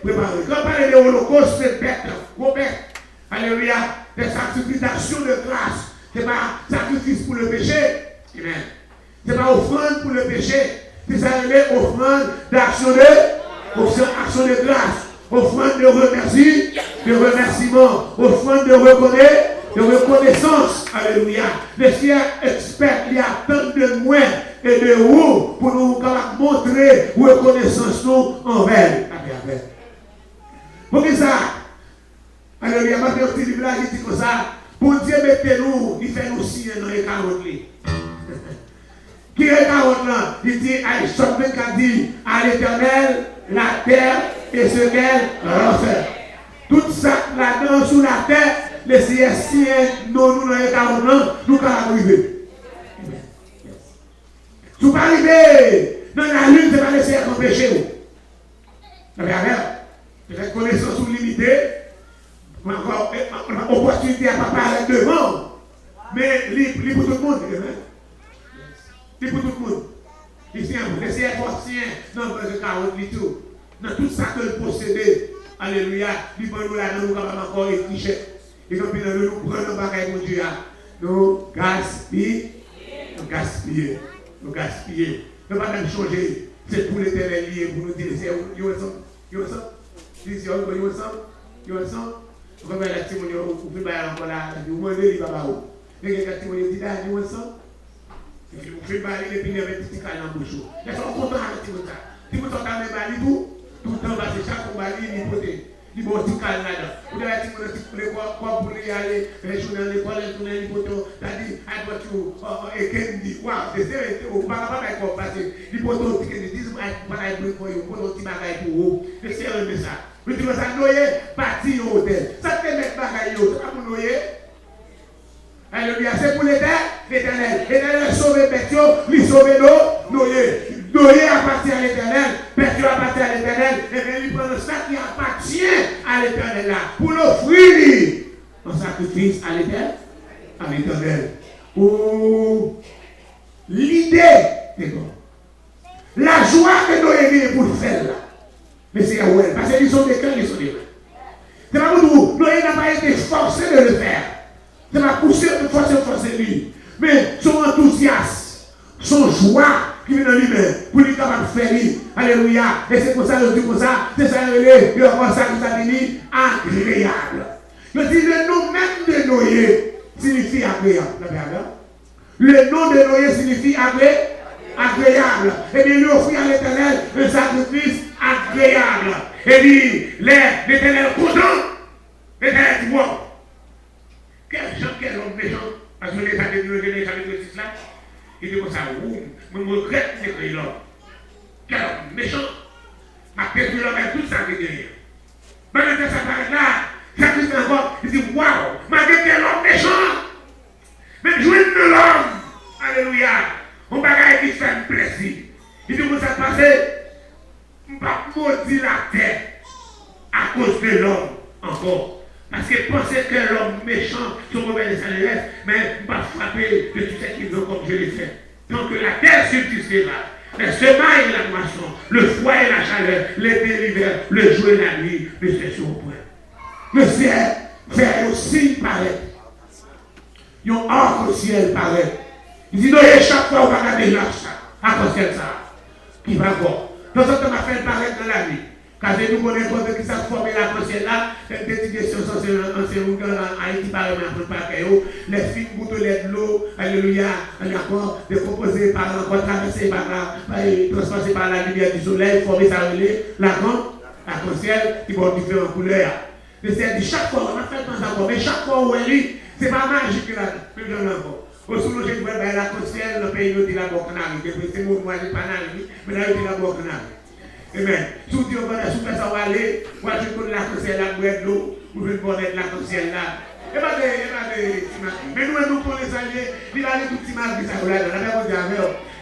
préparait. Quand on parle de l'holocauste, c'est bête, gros bête. Alléluia. Des sacrifices d'action de grâce. Ce n'est pas sacrifice pour le péché. Amen. Ce n'est pas offrande pour le péché. C'est ça, offrande d'action de grâce. Offrande de remerciement, offrande de reconnaissance. Alléluia. Les cieux experts, il y a tant de moi et de vous pour nous montrer reconnaissance nous envers. Pour que ça, alléluia, ma père, il dit comme ça, pour Dieu, mettez-nous, il fait nous signer dans les carottes. Qui est carotte là? Il dit, Somme 24 dit, à l'Éternel, la terre et ce qu'elle refait. Tout ça là-dedans, sous la terre, les siens, nous, dans les carottes là, nous allons arriver. Si vous arrivez dans la lune, ce n'est pas laisser empêcher vous. Vous avez peut-être connaissance limitée, encore opportunité à ne pas parler devant, mais libre pour tout le monde. Libre pour tout le monde. Ici, les siens, non, pas de 40 litres. Dans tout ça que le possédé, alléluia, libre nous là, nous sommes encore les clichés. Et quand nous prenons nos bagages, mon Dieu, nous gaspillons. Nous gaspiller. Nous ne pouvons pas même changer. C'est pour l'Éternel lié pour nous dire, you ensemble. Vous pouvez la témoigner, vous pouvez faire encore là, vous demandez les papas. Mais quelqu'un témoigne dit, you ensemble. Vous pouvez parler les piliers avec petit calme en bouche. Ils sont contents avec Timothée. Timothée a même parlé tout le temps, parce que chaque combat, il est hypothèque. Il va aussi calme là-dedans. Vous devez dire que quoi pour y aller, les journées à l'école, les journées à l'hypothèque, c'est-à-dire, I got you, et Kendi, wow, c'est sérieux, on ne va pas faire quoi, parce que l'hypothèque, Kendi, this is what I bring for you, pour notre petit bagage pour vous. C'est sérieux, ça. Vous dites, ça, noyer, bâtir un hôtel. Ça fait mettre bagage, c'est pas pour noyer. Alléluia, c'est pour l'Éternel. L'Éternel sauve Pétio, lui sauve Noé. Noé appartient à l'Éternel, Pétio appartient à l'Éternel, et bien il prend le sac qui appartient à l'Éternel là, pour l'offrir en sacrifice à l'Éternel. Ou l'idée, la joie que Noé a pour le faire là. Mais c'est à elle, parce qu'ils sont des cœurs, ils sont des mains. C'est pas pour vous, Noé n'a pas été forcé de le faire. Ça va pousser de forcer lui. Mais son enthousiasme, son joie qui vient de lui-même, pour lui capable de faire. Alléluia. Et c'est pour ça que je dis comme ça, c'est ça que ça dit agréable. Je dis le nom même de Noé signifie agréable. Le nom de Noé signifie agréable. Et bien, lui offrir à l'Éternel un sacrifice agréable. Et dit, l'Éternel content, l'Éternel dit moi. Quel homme méchant, parce que l'État de Dieu, l'État de Dieu, là, il dit comme ça, je me regrette d'être l'homme. Quel homme méchant, ma pétrie l'homme avec tout ça qui est derrière. Maintenant, ça paraît là, ça Christ encore, il dit, waouh, malgré quel homme méchant, même jouer de l'homme, alléluia, on va gagner qui fait plaisir. Il dit, comment ça se passe, on va maudire la terre à cause de l'homme encore. Parce que penser que l'homme méchant, son mauvais salaire, mais pas frapper de tout ce qu'ils ont comme je l'ai fait. Tant que la terre subsistera, les semailles et la moisson, le froid et la chaleur, l'été et l'hiver, le jour et la nuit, ne cessent au point. Le ciel fait aussi paraître. Il y a un arc au ciel paraît. Il dit, non, chaque fois, on va regarder ça, à cause de ça, qui va voir. Dans ce temps, on va faire paraître dans la vie. Quand nous connaissons qui s'est formé la conscience là, des petites questions en Haïti, par exemple, les filles bouteilles de l'eau, alléluia, d'accord, décomposées par l'encore, traversées par transpassées par la lumière du soleil, formées ça relais, la conscience qui va différentes couleurs. Mais c'est chaque fois, on a fait temps encore, mais chaque fois où elle lit, ce n'est pas magique là, plus de l'encore. Au sous le la conscience, le pays nous dit la boque n'arrive, c'est moi, je n'ai pas n'arrive, mais là, il dit la boque n'arrive. Amen. Sous Dieu, on va ça va aller. Moi, je connais la conscience, la boîte d'eau, pour venir connaître la conscience là. Mais nous, nous connaissons ça, il va aller tout petit mal, ça va aller.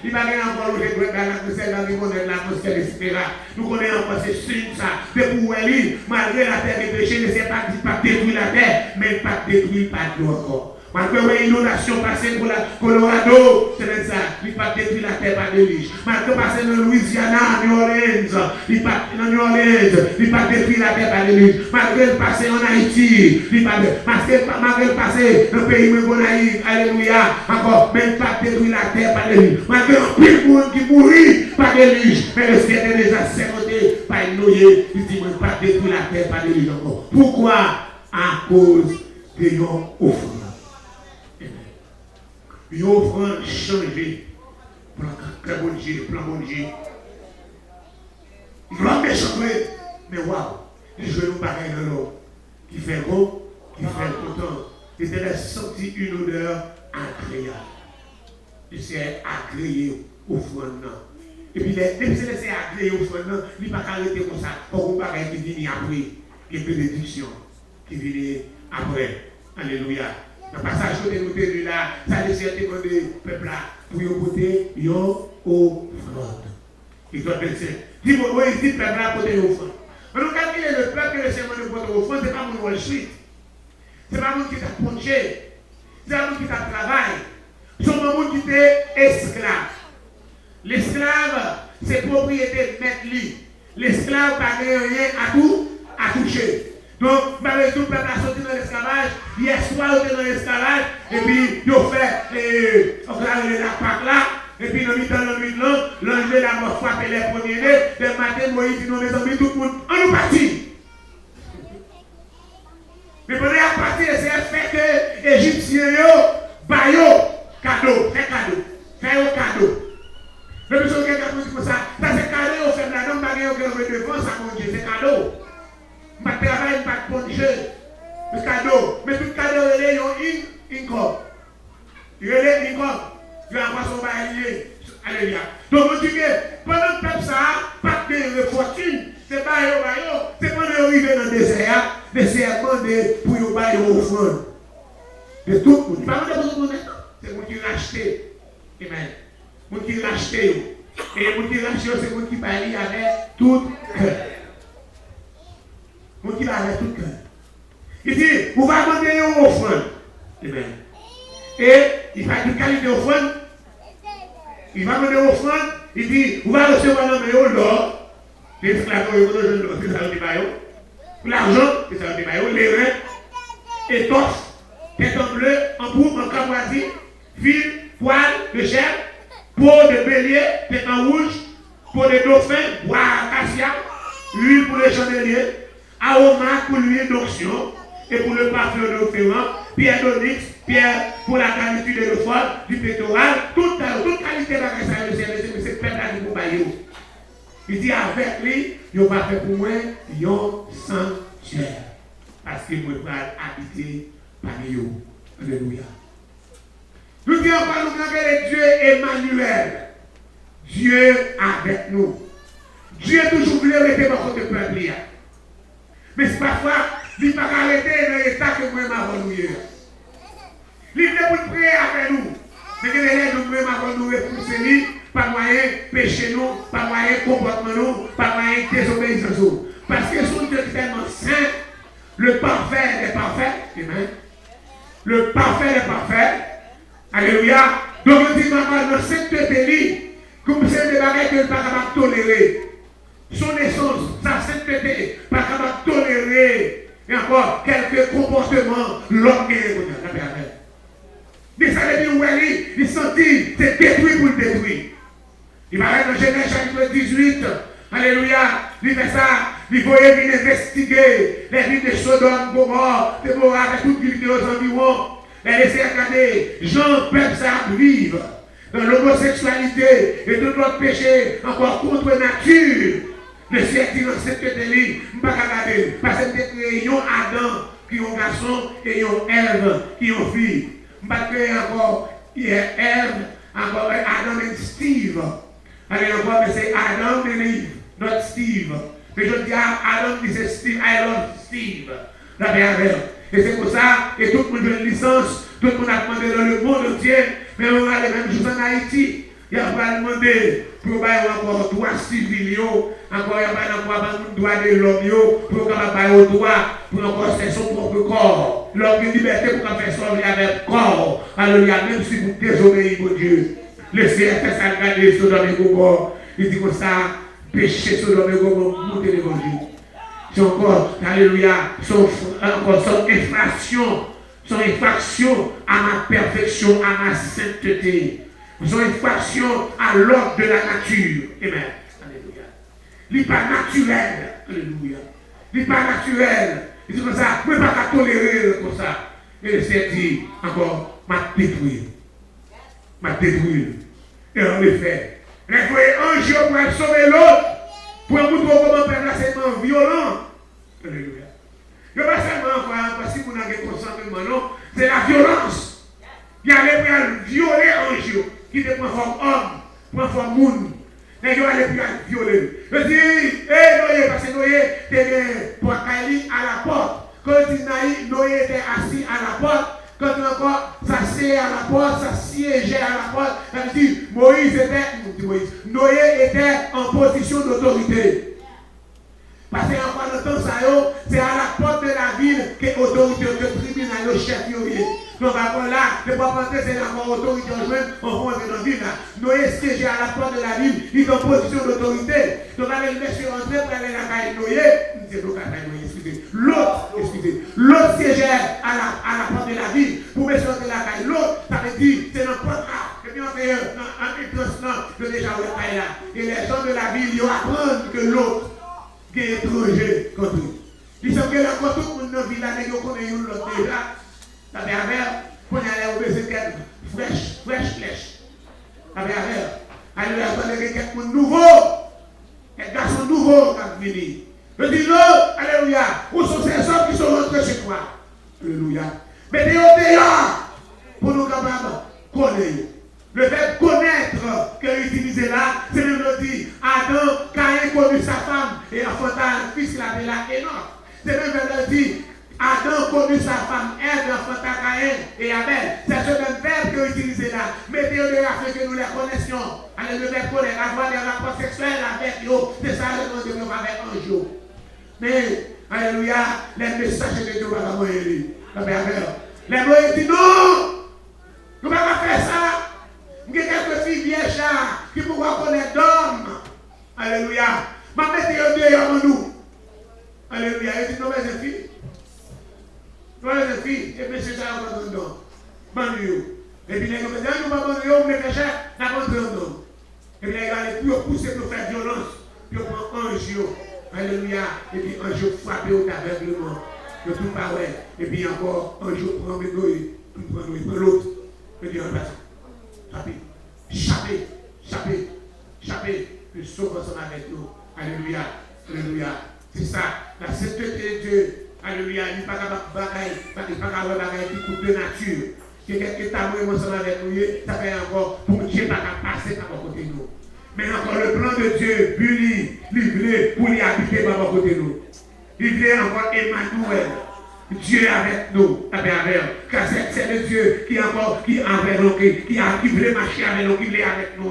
Il va aller encore au début de la conscience, il va connaître la conscience, etc. Nous connaissons encore ces signes, ça. Mais pour elle, malgré la terre des péchés, ne sait pas détruire la terre, mais pas détruire pas de l'eau encore. Malgré une inondation passée pour la Colorado, c'est ça, il pas détruire la terre par des riches. Malgré passer dans Louisiana, New Orleans, il pas détruire la terre par des riches. Malgré passer en Haïti, malgré passer dans le pays Mégonaïque, alléluia, encore, même pas détruire la terre par des riches. Malgré un pile monde qui mourit par des riches, mais le ciel est déjà sécurité par une noyée, il dit, même pas détruire la terre par des riches encore. Pourquoi? À cause de nos offrandes. Ils ont changé. Plan bon Dieu. Ils l'ont méchangé. Mais waouh, ils jouent nous pareil dans l'eau. Qui fait gros, qui fait content. Ils avaient senti une odeur agréable. il s'est agréé offrande. Et puis, depuis qu'il s'est agréé offrande, il n'a pas arrêté comme ça. Pour qu'on parle qui vient après, qui est bénédiction, qui vient après. Alléluia. Dans le passage que nous avons là, ça a laissé demander au peuple là pour y voter une offrande. Il doit penser. Dis-moi, il dit le peuple là pour y offrande. Mais nous, quand il est le peuple qui est le pour offrande, ce n'est pas mon Wall Street. Ce n'est pas mon qui t'a ponché. C'est un monde qui t'a travaillé. C'est un monde qui était esclave. L'esclave, c'est propriété de mettre lui. L'esclave n'a rien à toucher. Donc, malgré tout, le peuple a sorti dans l'esclavage. Hier soir, il était dans l'esclavage. Et puis, il a fait la Pâque là. Et puis, dans le nuit de l'an, l'ange de la mort frappé les premiers-nés. Le matin, Moïse dit, non, mes amis, tout le monde, on nous partit. Mais pendant la partie, c'est fait que les Égyptiens, cadeau, fait cadeau. Le monsieur qui a dit comme ça, c'est cadeau, on fait la dame, on fait devant, ça mange, c'est cadeau. Je ne travaille pas de bon jeu. Le cadeau. Mais tout cadeau, il y a une corde. Il y a une corde. Il y a un poisson baillier. Alléluia. Donc, on dit que pendant que le peuple ça, pas de fortune, c'est pas c'est quand on arrive dans le désert, demandé pour y bailler offrande. De tout le monde. Pas de tout le monde. C'est moi qui racheté. Amen. Moi qui racheté. Et moi qui racheté, c'est moi qui baille avec tout cœur. Moi qui baille avec tout cœur. Il dit, vous va demander une offrande. Amen. Et il va de qualité d'offrande. Il va demander une offrande. Il dit, vous va recevoir dans le l'or. L'esclave, c'est ça le débat. L'argent, c'est ça le débat. Les reins, étoffe, tête en bleu, en bourre, en camoisie, fil, poil de chèvre, peau de bélier, tête en rouge, peau de dauphin, bois acacia, huile pour les chandeliers, aroma pour l'huile d'onction et pour le parfum d'offrande, pierre d'onyx, pierre pour la qualité de l'eau du pectoral, toute qualité de la service, mais c'est peuple qui vous baille. Il dit avec lui, il va faire pour moi un sanctuaire. Parce qu'il va habiter parmi eux. Alléluia. Nous disons pas nous que Dieu Emmanuel. Dieu avec nous. Dieu toujours voulu rester dans notre peuple. Mais c'est parfois, il ne va pas arrêter dans l'état que moi m'avons nous. Il veut pour prier avec nous. Mais que les gens nous nous repousser lui, pas moyen péché nous, pas moyen comportement nous, pas moyen désobéissance nous. Parce que son Dieu est tellement saint, le parfait est parfait. Amen. Le parfait est parfait. Alléluia. Donc on dit dans cette sainteté, comme c'est des bagages que ne pas capable de tolérer. Son essence, sa sainteté, pas capable de tolérer. Et encore quelques comportements l'homme est. Mais ça veut dire où il sentit, c'est détruit pour le détruire. Il va aller dans Genèse chapitre 18. Alléluia. Il fait ça. Il faut venir investiguer les villes de Sodome, Gomorrhe, Déborah, et toutes les villes aux environs. Et laisser regarder. Jean, peuple, ça vivre dans l'homosexualité et tout autre péché encore contre nature. Le siècle dans cette télé, je ne vais pas regarder. Parce que c'est créé un Adam qui est un garçon et un Ève qui est une fille. Je ne vais pas créer encore Ève, encore Adam et Steve. Allez encore, mais c'est Adam et Eve, not Steve. Mais je dis à Adam, c'est Steve, I love Steve. La bienveillance. Et c'est pour ça, et tout le monde a une licence, tout le monde a demandé dans le monde entier, mais on a les mêmes choses en Haïti. Il y a pas demandé pour avoir droit civil, encore il y a pas droit de l'homme, pour avoir droit pour encore faire son propre corps. L'homme a liberté pour faire son avec corps. Alors il y a même si vous désobéissez mon Dieu. Le Seigneur fait ça regarder Sodome et Gomorrhe. Il dit comme ça, péché Sodome et Gomorrhe, montez l'évangile. C'est encore, alléluia, son infraction à ma perfection, à ma sainteté. Son infraction à l'ordre de la nature. Amen. Alléluia. Il n'est pas naturel. Alléluia. Il n'est pas naturel. Il dit comme ça, je ne peux pas tolérer comme ça. Et le Seigneur dit encore, m'a détruit. M'a détruit. Et en effet, les anges pour sauver l'autre, pour vous montrer comment faire l'enseignement violent. Alléluia. Il n'y a pas seulement parce que vous n'avez pas consentement, non, c'est la violence. Il y a les violer anges qui qui te prend forme homme, prend forme monde. Et il va aller plus violer. Je dis, Noé, parce que Noé était pour Kaili à la porte. Quand il dit Noé était assis à la porte, quand encore s'assied à la porte, s'assiégeait à la porte, ça veut dire Noé était en position d'autorité. Parce qu'encore dans le temps, c'est à la porte de la ville que l'autorité, que le tribunal, le chef, donc après là, le pas rentrer, c'est encore autorité en juin, on va entrer dans la ville. Noé siégeait à la porte de la ville, il est en position d'autorité. Donc avec le monsieur rentré pour aller à la caille Noé, l'autre siégeait à la porte de la ville pour monsieur rentrer la caille. L'autre, ça veut dire, c'est dans le porte là. Et puis on fait un transement de déjà où est là. Et les gens de la ville, ils apprennent que l'autre est étranger contre lui. Ils savent que là, quand tout le monde dans la ville, ils connaissent l'autre déjà. Ça fait avec, pour aller au baiser fraîche. Ça fait avec, aller attendre quelqu'un nouveau, un garçon nouveau qui va venir. Je dis non, alléluia, où sont ces hommes qui sont rentrés chez toi? Alléluia. Mais dehors, pour nous capables connaître. Le fait connaître que utilisé là, c'est même le dit, Adam, Caïn connu sa femme et enfanta un fils qui l'appela Enoch. C'est même le dit, Adam connu sa femme, Ève, enfanta Caïn et Abel. C'est ce même verbe que utilisé là. Mettez-le afin que nous les connaissions. Allez, le verbe connaître, avoir des rapports sexuels avec eux. C'est ça le nom de avec un jour. Mais, alléluia, les messages de Dieu va envoyer. Les mots disent non, nous ne pouvons pas faire ça. Il y a quelques filles vieilles qui pourront connaître d'hommes. Alléluia. Mais mettez-le dehors en nous. Alléluia. Il dit non, mais c'est filles. Nous les filles, et puis c'est ça, on va dans bandit. Et puis les gens disent, nous allons bandit, on met les chefs, nous allons dans. Et puis les gars, ils pousser pour faire violence, puis on prend un jour. Alléluia. Et puis un jour frappé au aveuglement. De tout pareil. Et puis encore, un jour prend mes nouilles, puis prend l'autre. Et puis on passe. Chapé, puis sauve ensemble avec nous. Alléluia. C'est ça, la sainteté de Dieu. Alléluia, il n'est pas capable de bagaille qui coûte de nature. Quelqu'un qui est amoureux ensemble avec nous, ça fait encore pour Dieu pas passer par côté de nous. Mais encore le plan de Dieu, lui, livré pour y habiter par côté de nous. Livré encore Emmanuel. Dieu avec nous, car c'est le Dieu qui avec nous, qui voulait marcher avec nous, qui voulait avec nous.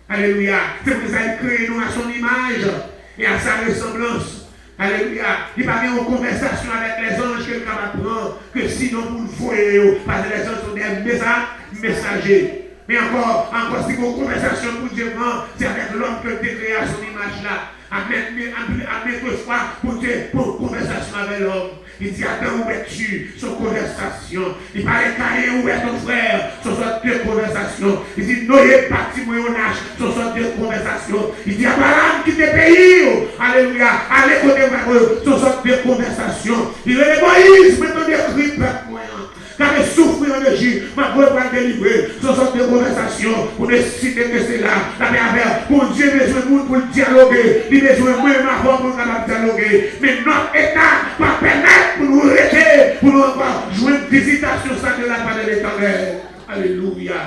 Alléluia. C'est pour ça qu'il crée nous à son image et à sa ressemblance. Alléluia. Il va y avoir une conversation avec les anges que nous apprendre que sinon vous le voyez, parce que les anges sont des messagers. Mais encore si vous avez une conversation pour Dieu, c'est avec l'homme que Dieu créé à son image là. À mettre foi pour Dieu, pour conversation avec l'homme. Il dit, Adam, où es-tu? Son conversation. Il parlait Caïn, où est ton frère? Son sorte de conversation. Il dit, Noé, parti, moi, on nage. Son sorte de conversation. Il dit, Abraham, quitte le pays. Alléluia. Allez, côté eux. Son sorte de conversation. Il dit, Moïse, maintenant, décrit, peuple moyen. Car les souffrir en Égypte, ma voix va délivrer. Ce sont des conversations pour décider que c'est là. La mer pour Dieu besoin de nous pour dialoguer. Il a besoin de moi et ma voix pour dialoguer. Mais notre état va permettre pour nous rester, pour nous avoir jouer une visitation ça de la part de l'Éternel. Alléluia.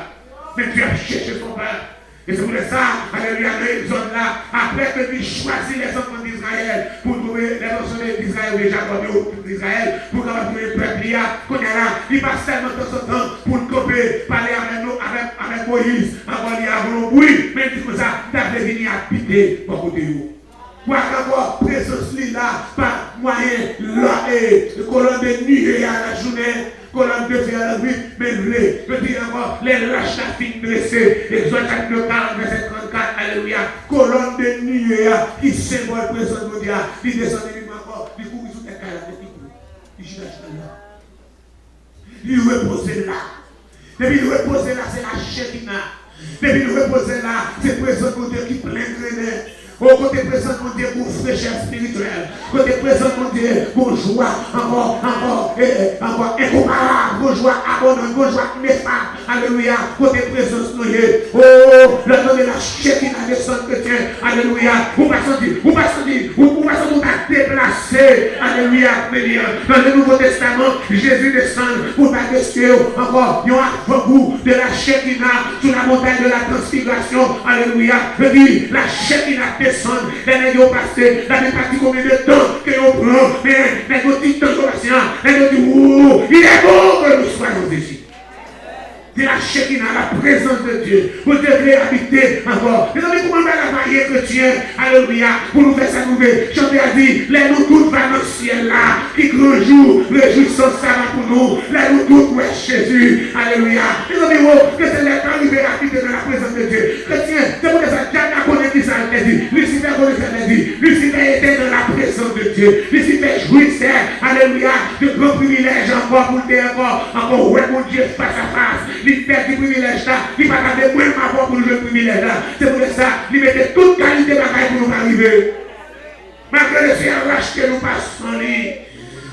Mais Dieu a cherché son Père. Et c'est pour ça, alléluia, les zones là, après que Dieu choisit les enfants d'Israël pour trouver les enfants d'Israël ou les Jacob d'Israël, pour trouver le peuple, qu'on est là, il passe tellement de son temps pour couper, parler avec nous, avec Moïse, avant il y a un bruit, mais tout ça, il devenu habiter pour côté de vous. Pour avoir présence là, par moyen, là, et colonne de nuit à la journée. Colonne de fer à la nuit, mais je dis encore, les lâches à fin dressés, Exode chapitre 40, verset 34, alléluia, colonne de nuit qui symbole présence de Dieu, qui descend de lui encore, il court sous tes cailles, il cherche là. Il repose là. Depuis il repose là, c'est la Shekinah. Depuis il repose là, c'est présence de Dieu qui plein de au côté présent, mon Dieu, pour fraîcheur spirituelle. Côté présent, mon Dieu, pour joie, encore, incomparable, pour joie abondante, pour joie néfaste. Alléluia. Côté présence, nous oh, le nom de la Shekinah descend chrétien. Alléluia. Vous pas sentir, vous pas déplacer. passé, alléluia, dans le Nouveau Testament, Jésus descend pour pas tester encore, il y a un avant-goût de la Shekinah sur la montagne de la transfiguration, alléluia, je dis, la Shekinah descend, les nègres ont passé, la même partie combien de temps que l'on prend, mais les nègres disent tant que patient, les nègres disent, ouh, il est bon que nous soyons ici. C'est la Shekinah, la présence de Dieu. Vous devrez habiter encore. Mais comment on va la marier chrétien, alléluia, pour nous faire ça nouveau. Chanter a dit, les nous toutes va dans le ciel là, qui grand jour, réjouissance ça va pour nous. Les nous toutes, ouais, Jésus, alléluia. Mais on dit, que c'est les temps libérés habiter dans la présence de Dieu. Chrétien, c'est pour ça que Dieu connaît qui ça l'a dit. Lucifer connaît ça l'a dit. Lucifer était dans la présence de Dieu. Lucifer jouissait, alléluia, de grands privilèges encore pour le encore, ouais, mon Dieu, face à face. Il perd du privilège là, il va garder moins ma voix pour le privilège là. C'est pour ça, il mettait toute qualité de bagaille pour nous arriver. Malgré le ciel racheté, nous passons lui.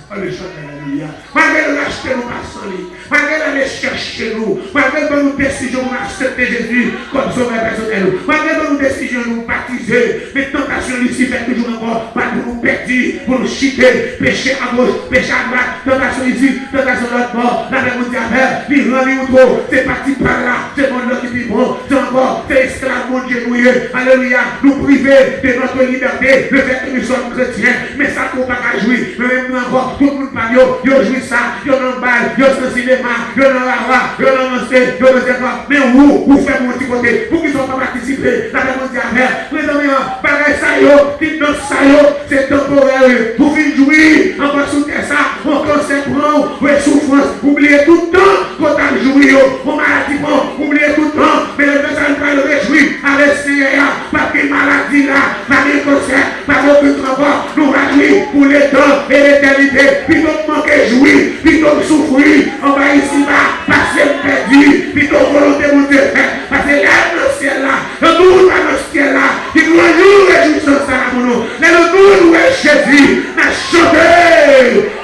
Alléluia. Malgré le racheté, nous passons lui. Malgré l'aller chercher nous. Malgré nos décisions, nous accepter Jésus comme sauveur personnel. Malgré nos décisions, nous baptiser. Mais tentation, Lucifer, toujours encore, pas pour nous perdre, pour nous chiter, pécher à gauche, pécher à droite, tentation ici, tentation de l'autre bord, la même diable, il rend les trop, c'est parti par là, c'est mon Dieu qui dit bon, c'est encore, c'est esclave, mon Dieu, alléluia, nous priver de notre liberté, le fait que nous sommes chrétiens, mais ça ne peut pas jouir, mais même encore, tout le monde parle, yo jouit ça, yo dans le bal, yo dans le cinéma, yo dans la roi, yo dans le ciel, yo dans le ciel, mais vous faites mon petit côté, vous qui ne sont pas participés, la même diable, les amis, pareil ça yo, qui dans ça yo, c'est temporaire, vous finissez jouir, encore sous ça, encore c'est prend, vous souffrance, oubliez tout le temps, quand on jouit, on maladie, oubliez tout le temps, mais le message va le réjouir, avec Seigneur, parce que maladie là, pas de concert, pas de travail, nous réjouir pour les temps et l'éternité, plutôt que manquer jouir, plutôt que souffrir, on va ici bas, passer perdu, plutôt que volonté pour Dieu faire, parce que là, dans le ciel là, le monde dans le ciel là, qui nous réjouit, réjouissance ça pour nous, mais le monde où est Jésus, a chanté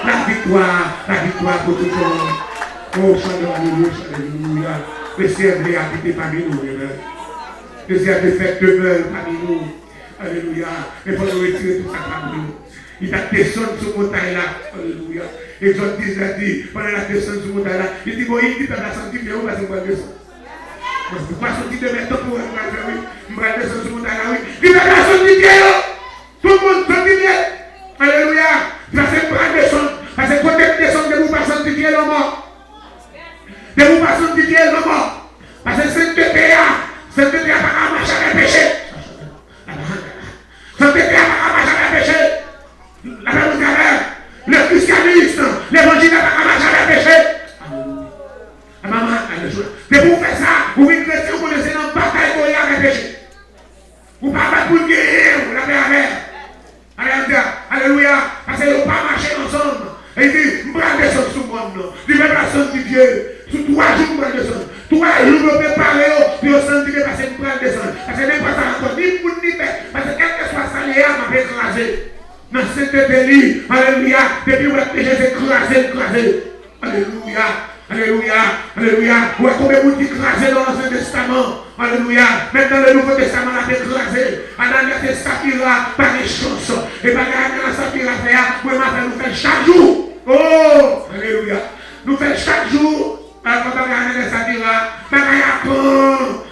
la victoire pour tout le monde. Oh, alléluia. Le ciel est habité parmi nous, le ciel est fait demeure parmi nous. Alléluia. Mais il faut retirer tout ça parmi nous. Il a descendu sur la montagne là. Alléluia. Exode 10 a dit, pendant la descente sur la montagne là, il dit, bon, il dit, tu as senti bien, on va se voir descendre. Je ne peux pas sortir de mes temps pour faire oui. Je vais descendre sur la montagne là, oui. Il va sortir bien, tout le monde sortit bien. Alléluia. Parce que pour descendre, parce que quand tu descends, de vous pas sentir bien le mort. De vous pas sentir bien le mort. Parce que c'est le PA pas marcher avec péché. C'est le PA pas marcher avec péché. La même le christianisme, l'évangile pas marcher avec péché. Maman, de vous faire ça, vous venez chrétien, vous connaissez dans la bataille pour y avec péché. Vous ne parlez pas pour guérir, vous l'avez avec. Alléluia. Parce qu'ils n'ont pas marché ensemble. Et il dit, je vais descendre sur moi. Je vais descendre sur Dieu. Sur 3 jours, je vais descendre. 3 jours, je vais préparer. Puis je sens que je vais descendre. Parce que n'est pas ça encore. Ni pour ni paix. Parce que quel que soit ça, les âmes m'ont écrasé. Dans cette pays, alléluia. Depuis où j'ai écrasé. Alléluia. Alléluia. Alléluia. Où est-ce qu'on peut écraser dans l'Ancien Testament? Alléluia. Même dans le Nouveau Testament, on a écrasé. Ananias et Saphira par les chances. Et par la Saphira, moi, nous faisons chaque jour. Oh, alléluia. Nous faisons chaque jour. Quand on a Ananias et Saphira,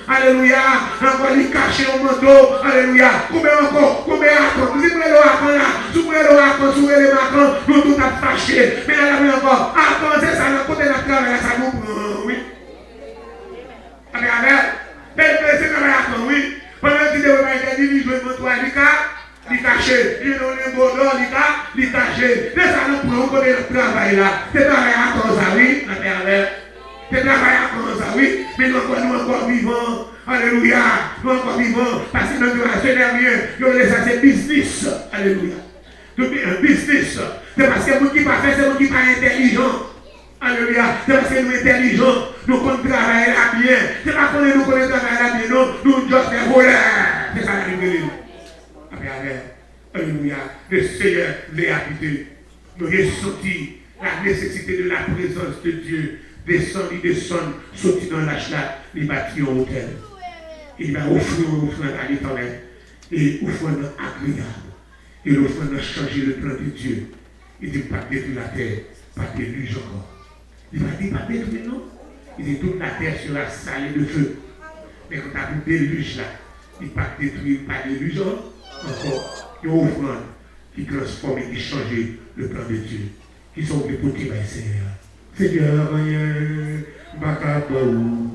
alléluia. Encore les cacher au manteau. Alléluia. Combien encore? Combien encore? Vous ouvrez le racon là. Vous ouvrez le racon, vous ouvrez le racon. Nous tout a fâché. Mais là, là, encore. Attends, c'est ça, le côté de la travail, ça nous. Oui. Amen. C'est comme ça, oui. Pendant que tu devrais dire, je vais me toi, il caché. Il donne un bon don, il caché. Mais ça nous prend côté de travail là. C'est travail à cause, oui. C'est travail à cause, oui. Mais nous encore vivants. Alléluia. Nous encore vivants. Parce que notre relation dernière, nous laissons c'est business. Alléluia. Tout un business. C'est parce que nous qui pas fait, c'est nous qui pas intelligent. Alléluia. C'est parce que nous sommes intelligents. Nous comptons travailler là bien. C'est pas qu'on nous connaît travailler là bien. Non, nous sommes des voleurs. C'est ça la révélation. Alléluia. Le Seigneur les habité. Nous ressenti la nécessité de la présence de Dieu. Il descend, sorti dans l'âge là, il bâtit un hôtel. Il va offrir une offrande à l'Éternel. Et offrande agréable. Et l'offrande a changé le plan de Dieu. Il dit pas détruire la terre, pas déluge encore. Il va dire pas détruire non. Il dit toute la terre sera salée de feu. Mais quand tu as vu déluge là, il ne va pas détruire, pas déluge encore. Il y a une offrande qui transforme et qui change le plan de Dieu. Qui sont les petits par Seigneur. Seigneur, rien, Bakabaou.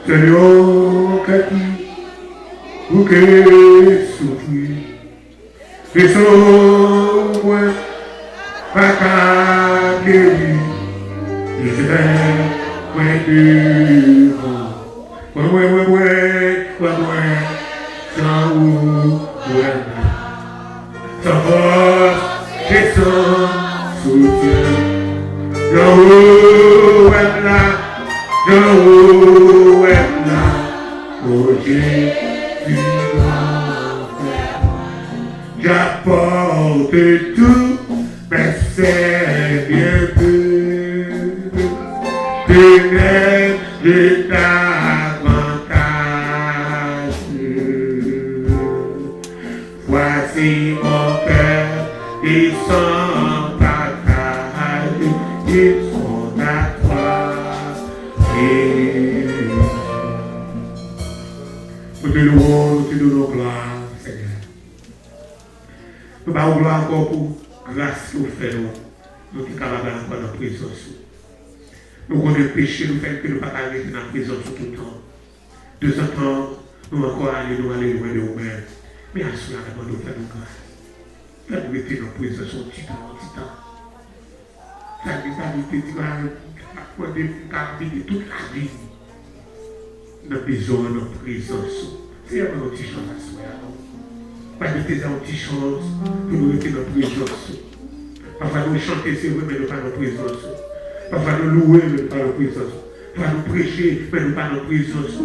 Seigneur, Kati, Bouquet, souffrir. Et son moi, Bakabaou. Je vais, moi, du sans où, sans force et sans soutien. Là-haut, oh Jésus, j'apporte tout, mais c'est bien peu. De davantage. Voici mon cœur, ils sont partage, ils sont à toi. Nous te louons, nous te donnons gloire, Seigneur. Nous parlons gloire encore pour grâce que vous faites nous. Nous sommes capables encore dans la prison. Nous connaissons le péché, nous faisons que nous ne pouvons pas arrêter dans la prison tout le temps. De ce temps, nous encore aller loin de nous-mêmes. Mais à ce moment-là, nous faisons grâce. Faites-nous rester dans la prison sur un petit temps. Faites-nous habiter, tu vas habiter toute la vie. Nous avons besoin de notre présence. C'est un petit chose à soi. Pas de tes petites choses pour nous rester dans la présence. Parfois nous chanter, c'est vrai, mais nous pas dans la présence. Parfois nous louer, mais nous pas dans la présence. Parfois nous prêcher, mais nous pas dans la présence.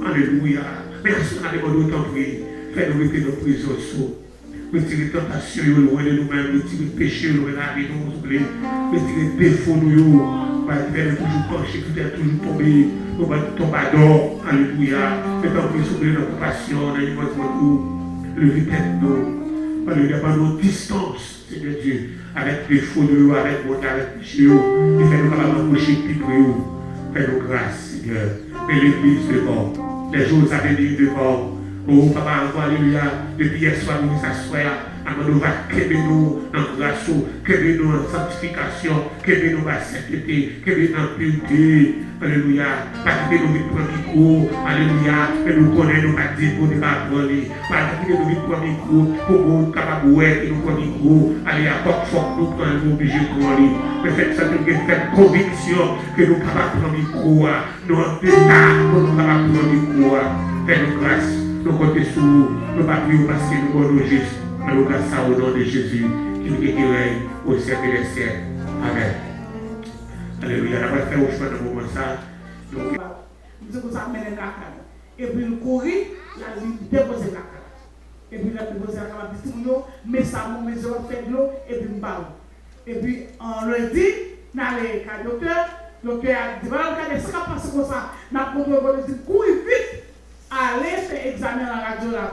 Alléluia. Merci, on a demandé autant de prier. Fais-nous rester dans la présence. Retirer la tentation loin de nous-mêmes, retirer le péché loin de la vie, nous oublier. Retirer le défaut, nous. Faire toujours pencher, toujours tomber. Nous va tomber d'or. Alléluia. Mettons plus sur notre passion, dans le vitesse nous. Alléluia. Par nos distances, Seigneur Dieu, avec les faux de nous, avec votre, avec les péchés, et fais-nous capables d'approcher plus près. Fais-nous grâce, Seigneur. Et l'église devant, les jours à venir devant. Oh, Papa, alléluia. Depuis hier soir, nous s'asseoir. Nous va créer nous dans grâce, créer nous en sanctification, créer nous en sainteté, créer nous en pureté. Alléluia. Pas quitter nos vies pour un micro. Alléluia. Et nous connaissons, nous pas dire pour ne pas prendre. Pas quitter nos vies pour un micro. Pour nous capables de nous prendre un micro. Allez, à quoi faut nous prendre, nous obligés de prendre. Mais faites ça, nous faites conviction que nous capables de prendre un micro. Nous en état, nous capables de prendre un micro. Faites-nous grâce. Nous comptons sur nous. Nous pas prier parce que nous sommes justes. Nous grâce au nom de Jésus qui nous règne au siècle des siècles. Amen. Alléluia. On va faire au choix de moment ça. Donc, nous avons amené la carte. Et puis nous courir, la vie déposer la carte. Et puis nous déposer la carte, mais ça, mon maison fait de l'eau, et puis nous parlons. Et puis on le dit, dans les cas docteur a dit, voilà, regardez, ce qui a passé comme ça, nous avons dit, courir vite, allez faire examen à la radio là.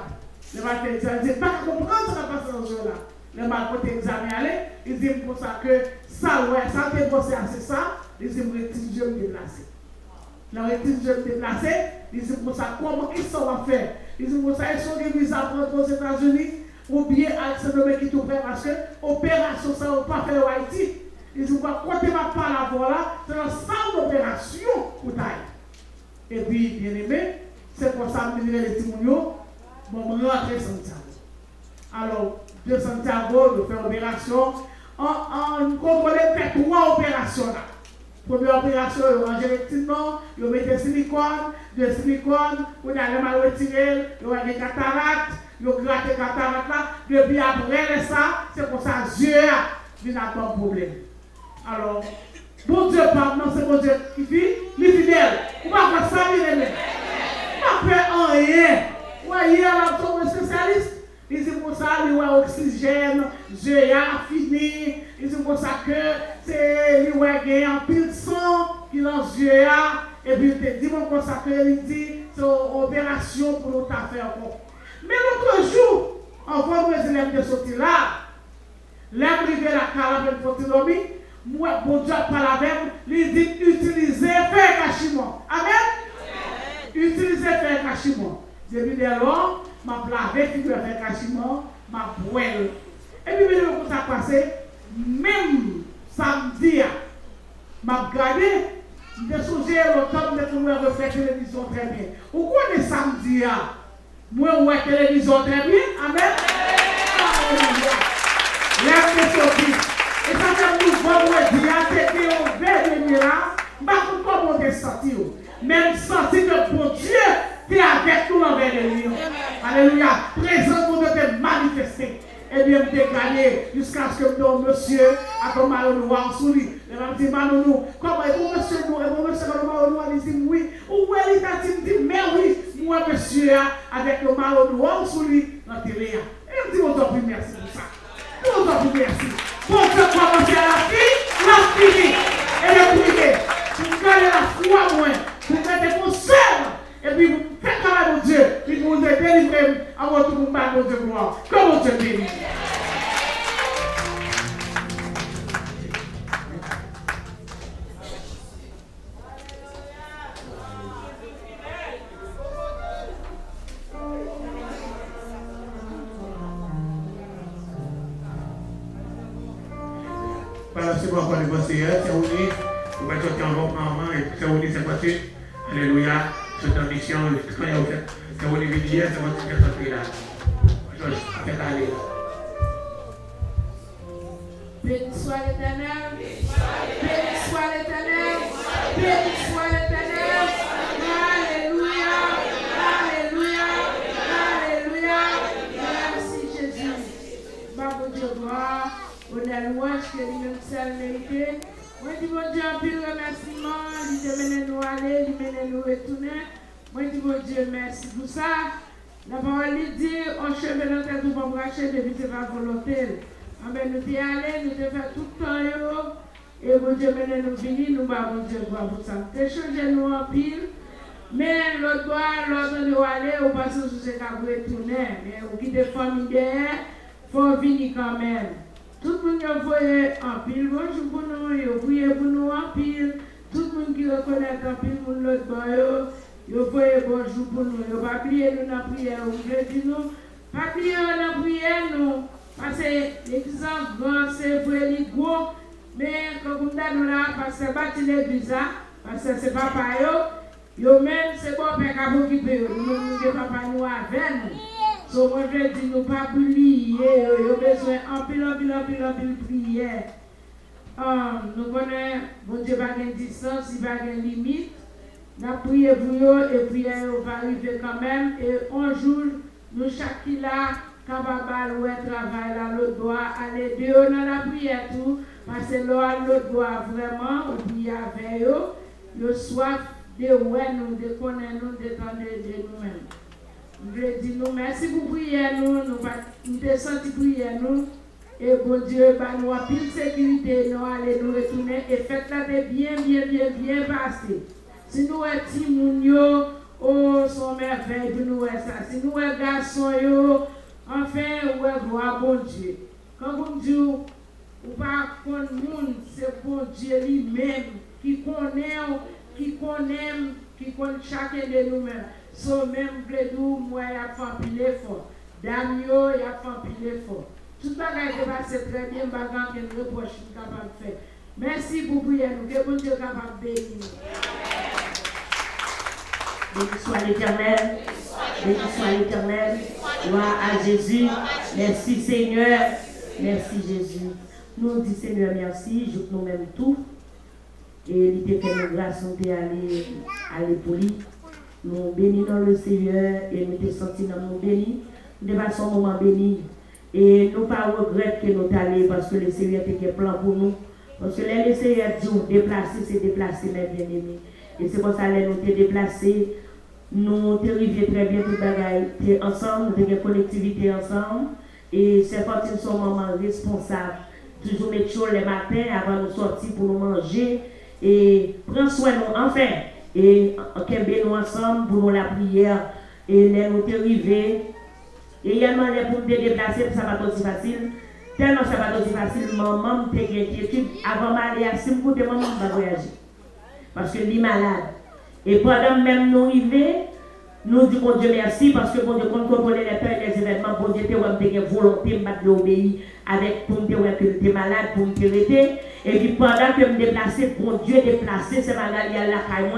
Le matin, il ne dit pas comprendre ce qui a passé dans ce jour-là. Le matin, il examen aller, il dit pour ça que ça, ouais, ça t'est bossé, c'est ça, il dit, je vais me déplacer. Là, il dit, je vais me déplacer, il dit pour ça, comment ils sont à faire? Il dit pour ça, ils sont des à prendre aux États-Unis, ou bien à ce nommer qui tout prêt, parce que l'opération, ça ne va pas faire au Haïti. Il dit, quand tu vas pas la voir là, c'est un centre d'opération pour taille. Et puis, bien aimé, c'est pour ça que je les témoignages. Bon, on rentre Santiago. Alors, de Santiago, de faire opération. On contrôlait 3 opérations là. Première opération, on rangeait les petits noms, on mettait silicone, de silicone, on allait mal retirer, on avait des cataractes, on grattait les cataractes là. Depuis après ça, c'est pour ça que Dieu a pas de problème. Alors, bon Dieu, pardon, c'est bon Dieu qui vit, il est fidèle. On va faire ça, il est même. On va faire rien. Ouais, hier, là, on est spécialiste. Il dit pour ça, il y a oxygène, Dieu a fini. Il dit pour ça que c'est lui qui a un pile de sang qui lance Dieu. Et puis il te dit pour ça que il dit c'est une opération pour nous faire. Mais l'autre jour, Avant de me de sortir là, l'arrivée la caravane pour Tilomi, moi, bon Dieu, par la même, il dit utiliser, faire cachement. Amen. Utiliser, faire cachement. Depuis lors, ma plave, figure faire cachement, ma boîte. Et puis, quand ça passé, même samedi, m'a regardé, je suis l'automne de pouvoir refaire télévision très bien. Pourquoi le samedi, moi, on voit télévision très bien? Amen. L'air de sortie. Et ça fait nous vendredi, c'était au dernier là, je ne sais pas comment on est sorti. Même sorti que bon Dieu, tu es avec nous envers les lions. Alléluia. Présent pour te manifester. Et bien, me dégager jusqu'à ce que mon monsieur a comme mal noir sous lui. Il m'a dit, Manonou, comment est mon monsieur nous? Et mon monsieur a mal noir, il dit, oui. Ou elle il dit, mais oui, moi, monsieur, avec le mal noir sous lui, dans la télé. Et il me dit, on t'en prie, merci pour ça. On t'en prie, merci. Pour te commencer à la fille, et le prier. Pour garder la foi, moi, pour mettre mon sœur. Et puis, vous faites travail mon Dieu, puis vous vous êtes délivré à votre combat, mon Dieu, gloire. Comment Dieu bénit. Voilà, c'est bon, encore les conseillers, c'est uni, vous pouvez sortir en bon moment, et c'est uni, c'est passé. Alléluia. C'est une mission, quand vous faites, c'est uni vidéo, c'est votre petit sortie là. Faites aller. Béni soit l'Éternel. Béni soit l'Éternel. Béni soit l'Éternel. Alléluia. Alléluia. Alléluia. Merci Jésus. Bah, bon Dieu, gloire. On a louange que lui-même seul mérité. Moi, je dis bon Dieu, un pile remerciement. Il te mène nous aller, il mène nous retourner. Moi, je dis bon Dieu, merci pour ça. La parole dit, on chemin dans tête pour bracher depuis c'est pas volonté. Amen, nous t'y allés, nous t'y fait tout le temps. Et bon Dieu, mène nous venir, nous bah bon Dieu, gloire pour ça. T'es changé nous en pile. Mais l'autre doigt, l'autre nous aller, on passe sur ce qu'on retourner. Mais on quitte les familles derrière, il faut venir quand même. Tout le monde a envoyé en pile, bonjour pour nous, il a prié pour nous en pile. Tout le monde qui reconnaît en pile pour l'autre boy, il a envoyé bonjour pour nous. Il n'a pas prié nous dans la prière, il dit nous, pas prier dans la prière nous. Parce que l'exemple grand, c'est pour les gros, mais quand vous nous là, parce que c'est bâti l'église, parce que c'est papa yo même c'est bon père qui a occupé, nous ne papa nous avec nous. So, moi, je dis, nous pas oublier, nous avons besoin en pile prière. Nous connaissons, bon Dieu, pas de distance, il n'y a pas de limite. Nous prions pour eux et prière va arriver quand même. Et un jour, nous, chacun là, capable de travailler là, l'autre doit aller dehors dans la prière tout, parce que l'autre doit vraiment prier avec eux, le soif de ouais, nous, de connaître nous, de nous-mêmes. Je dis nous merci pour prier nous te senti prier nous et bon Dieu bah nous a pile sécurité nous aller nous retourner et faites là de bien passer. Si nous est petit moun yo oh son merveille pour nous ça. Si nous est garçon yo enfin ouais gloire bon Dieu. Quand bon Dieu ou pas connaître monde c'est bon Dieu lui-même qui connaît chacun de nous-mêmes. So même Bledou, moi, il a fait un pile effort. Damio, il a fait un pile effort. Tout le monde est passé très bien, bagarre que nous reproche capable de faire. Merci pour prier nous, que bon Dieu capable de bénir. Béni soit l'Éternel. Béni soit l'Éternel. Gloire à Jésus. Merci Seigneur. Merci Jésus. Nous disons Seigneur merci, je nous même tout. Et il te fait une grâce, nous aller pour lui. Nous bénissons le Seigneur et nous te sentons dans nous bénis. Nous passons un moment béni. Et nous ne pas regretter que nous allons parce que le Seigneur a un plan pour nous. Parce que le Seigneur dit déplacer, c'est déplacer, mes bien-aimés. Et c'est pour ça que nous te déplacés. Nous te arrivés très bien tout le bagaille ensemble, nous avons une collectivité ensemble. Et c'est parti de son moment responsable. Toujours mettre chaud le matin avant de sortir pour nous manger. Et prends soin de nous, enfin. Et nous ensemble pour nous la prière. Et là, nous sommes arrivés. Et il m'a demandé pour me déplacer, ça va pas aussi facile. Tellement ça va pas aussi facile, maman m'a inquiétude. Avant d'aller à Simcoute, maman va voyager. Parce que lui est malade. Et pendant même nous arriver, nous disons bon Dieu merci parce que bon Dieu contrôle les temps et les événements, bon Dieu te une volonté de obéir avec pour me dire que tu es malade, pour me arrêter. Et puis pendant que je me déplaçais, bon Dieu déplacé, c'est Magali à la caille.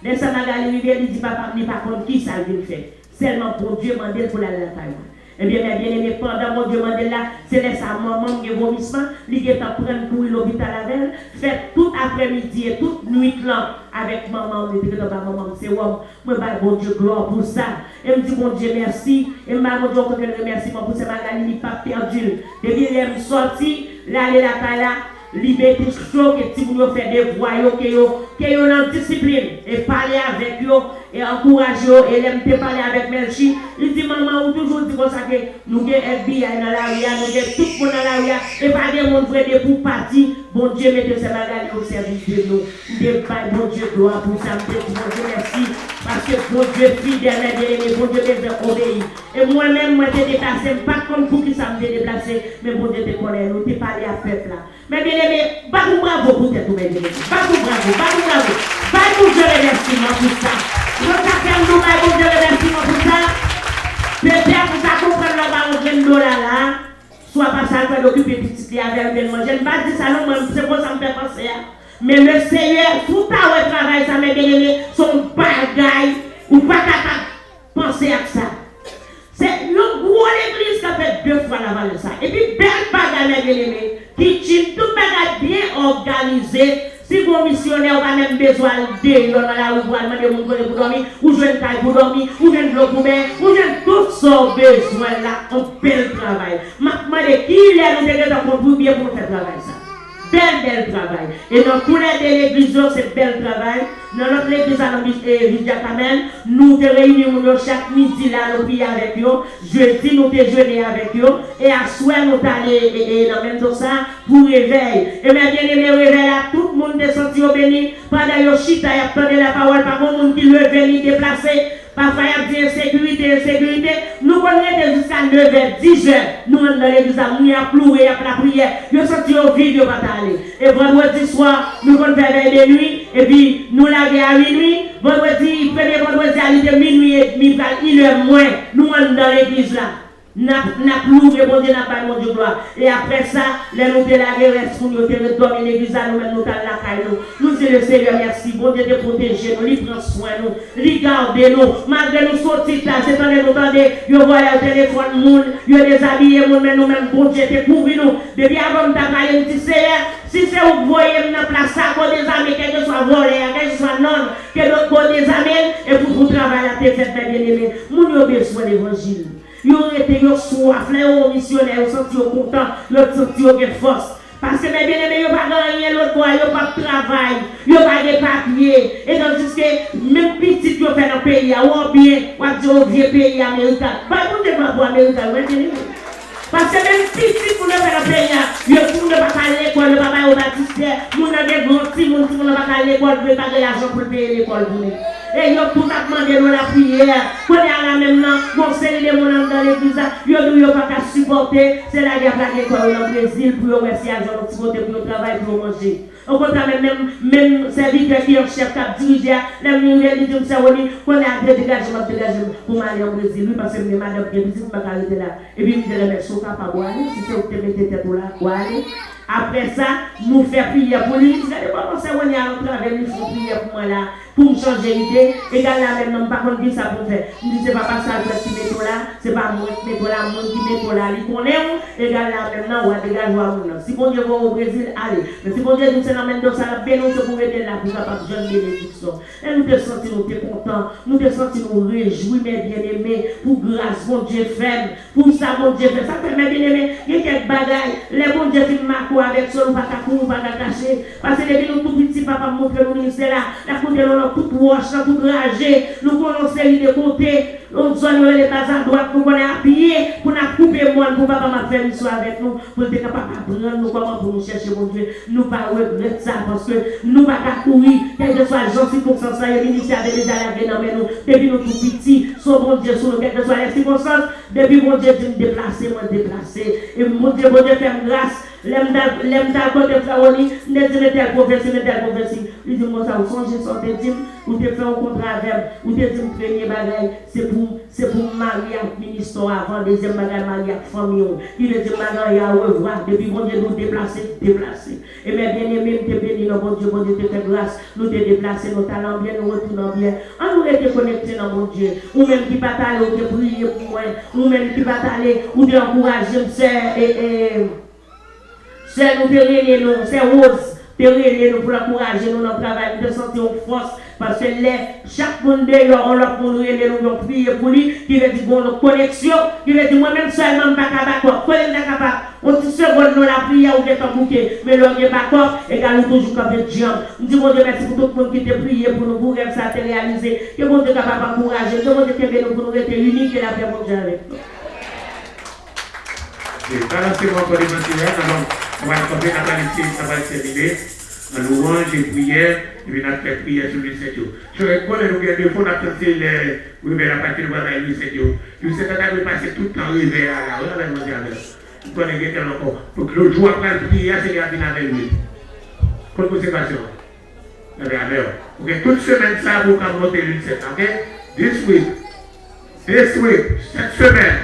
Dès que Magali arrive, il dit papa, il n'est pas contre qui ça veut faire. Seulement pour Dieu demander pour la caille. Eh bien, mes bien-aimés, pendant mon Dieu demandé là, c'est là sa maman qui a vomissement, il est en train de courir l'hôpital avec elle, fait tout après-midi et toute nuit là avec maman, il dit maman, c'est moi, moi, bon Dieu, gloire pour ça. Et me dit, bon Dieu, merci. Et maman, Dieu, encore un remerciement pour ces Magali, il pas perdu. Depuis qu'elle est sortie, là, elle est là, liberté chaud que si vous faites des voyous que vous en discipline et parler avec eux et encourager eux et l'aime parler avec Melchi. Il dit maman, ou toujours dit comme ça que nous avons FBI dans la rue, nous avons tout le monde dans la rue et pas de monde vrai pour partir. Bon Dieu, mettez ces Magali au service de nous. Bon Dieu, gloire pour ça. Bon Dieu, merci. Parce que bon Dieu, fidèle, bon Dieu, me obéir. Et moi-même, moi, je me déplacé, pas comme pour qui ça me déplacer, mais bon Dieu, te connaît, nous te parler à peuple là. Mais bien aimé, bravo pour tête, mes bien aimés. Bravo. Bravo, je remercie pour ça. Nous avons bon Dieu, remerciement pour ça. Peut-être que ça comprend là-bas, $20 là. Soit pas ça, je vais occuper petit avec le manger. Je ne vais pas dire ça, non, c'est pour ça que je me fait penser. Mais le Seigneur, tout à travail, ça, mes bien aimés, son bagaille, ou pas qu'à penser à ça. C'est une grosse église qui a fait 2 fois la vallée ça. Et puis, belle bagaille, mes bien aimés, qui tient tout bagaille bien organisé. Si vos missionnaires ont même besoin de dans la rue pour demander mon collègue pour dormir, ou je ne caille pour dormir, ou je ne bloque pour mettre, ou je ne tout son besoin là, on bel travail. Maintenant, qui est nous devons pour bien pour faire travail ça. Bel travail. Et dans tous les de l'église, c'est bel travail. Dans notre église à Vidia Kamel, nous te réunissons chaque midi là, nous prions avec eux. Jeudi, nous te jeûnons avec eux. Et à soir, nous allons dans même ça pour réveil. Et mes bien-aimés, réveil là, tout le monde est senti au béni. Pendant que chita, il y a entendu la parole, par contre, monde qui veut venir déplacer. Parfois, il y a insécurité. Nous connaissons jusqu'à 9h, 10h. Nous, dans l'église, nous avons pleuré, il y a la prière. Nous sommes sortis au vide, nous pas aller. Et vendredi soir, nous avons fait de nuit. Et puis, nous l'avons à minuit. Vendredi, premier vendredi, à minuit et demi, 1h moins. Nous sommes dans l'église là. N'a pleuré, bon Dieu, n'a pas mon Dieu gloire. Et après ça, les nous de la guerre, pour nous dormir l'église, nous-mêmes, nous allons la caille. Nous disons le Seigneur, merci, bon Dieu, de protéger nous, il prend soin de nous, il garde nous, malgré nous sortir là, c'est quand nous entendons, il voit le téléphone, il déshabillé, mais nous-mêmes, bon Dieu, te couvre nous. Depuis avant de parler, nous disons, Seigneur, si c'est où vous voyez dans la place, ça, qu'on des amis, quel que soit volé, quel que soit non, que d'autres des amis, et pour vous travailler à tes fêtes, bien aimés, nous avons besoin de l'évangile. Ils ont été soif, les missionnaires, ils sont sentis contents, ils ont senti qu'ils ont force. Parce que mes bien-aimés, ils n'ont pas gagné l'autre bois, ils n'ont pas de travail, ils n'ont pas de papier. Et donc, que même petit, ils ont fait dans le pays, ou bien, ou bien, au vieux pays américain. Pas tout le monde pour l'Amérique, parce que même petit, pour le faire dans le pays, ils ne peuvent pas aller à l'école, ils ne peuvent pas aller au baptistère, ils ne peuvent pas aller à l'école, ils ne peuvent pas aller à l'argent pour payer l'école. Et ils ont tout demandé dans la prière. Quand il y a la même là, conseiller les gens dans l'église, ils n'ont pas qu'à supporter. C'est la guerre de l'école au Brésil pour remercier à gens pour le travail pour manger. On compte même serviteur qui est en chef qui dirige, les gens qui disent qu'on a des dégagements pour aller au Brésil. Lui, parce que madame qui est visite, je vais aller là. Et puis, je vais mettre son cap à boire. Si c'est où tu mets tes têtes là, pour aller. Après ça, nous faisons prière pour lui. Vous allez voir, on s'est rendu à travers nous, faisons prière pour moi là. Pour me changer l'idée, et là, même non, par contre, ça pour faire. Je dis, c'est pas ça qui met là, c'est pas moi qui met là, moi qui met là, il connaît, et là, maintenant, on va dégager à si bon Dieu va au Brésil, allez. Mais si bon Dieu nous s'amène dans ça, bien nous pour aider là, pour capable de jeune bénédiction. Et nous te sentis, nous te contents, nous te sentis, nous réjouis, mes bien-aimés, pour grâce, mon Dieu fait, pour ça, mon Dieu fait. Ça fait, mes bien-aimés, il y a quelques bagailles, les bons Dieu filment ma avec ça, nous pas cacher, parce que depuis nous tout petit, papa montre nous ministère là, la cour de dans toute roche, dans toute ragée, nous connaissons les côtés, nous sommes les bases à droite, nous connaissons appuyé, pour nous couper moi, pour papa m'a fait une soirée avec nous, pour être capable de prendre nous comment pour nous chercher mon Dieu. Nous ne pas regretter ça parce que nous ne pouvons pas courir, quel que soit le genre de circonstance, le ministère avait déjà lavé dans nous, depuis nous tout petits, son bon Dieu, sur nous, quel que soit les circonstances, depuis mon Dieu, de me déplacer, moi déplacer. Et mon Dieu, fait grâce. L'aime d'al côté Flaoni, ne dit tel prophétie. Il dit, moi, ça, vous songez sur tes dîmes, ou te fait un contrat avec, ou te dit, premier bagage, c'est pour marier avec ministre avant, deuxième bagage, marier avec famille. Il dit, bagage, à revoir, depuis bon Dieu, nous déplacer. Et mes bien-aimés, nous te bénis, bon Dieu, te fait grâce, nous te déplacer, nos talents bien, nous retournons bien. On nous été connectés dans mon Dieu, ou même qui va t'aller, ou te prier pour moi, ou même qui va t'aller, ou te encourager, c'est nous te nous, c'est Rose, te nous pour encourager nous dans le travail, de sentir en force. Parce que chaque monde d'ailleurs, on leur pour nous aider, nous allons prier pour lui, qui veut dire bon, connexion, qui veut dire moi-même seulement, je ne suis pas capable, on dit seconde, nous la prière, ou est en bouquet, mais l'on n'est pas d'accord, et nous toujours comme des gens. Nous disons, Dieu, merci pour tout le monde qui t'a prié pour nous, pour ça te réaliser, que bon Dieu capable d'encourager, que bon Dieu t'aime nous pour nous être unis, que la paix mon Dieu avec nous. Balancez-moi pour les mentières, on va commencer à terminer. En louange et prière, et puis on a fait prière sur le 7 jours. Je reconnais que des fois on a tenté les réveils à partir de le 7 jours. Je sais qu'on a passé tout le temps réveil à la rue avec mon Dieu. Vous connaissez encore. Pour que le jour après la prière, c'est la finale avec lui. Pour consécration. Ok, toute semaine, ça vous pouvez monter le 7. Ok? This week, cette semaine,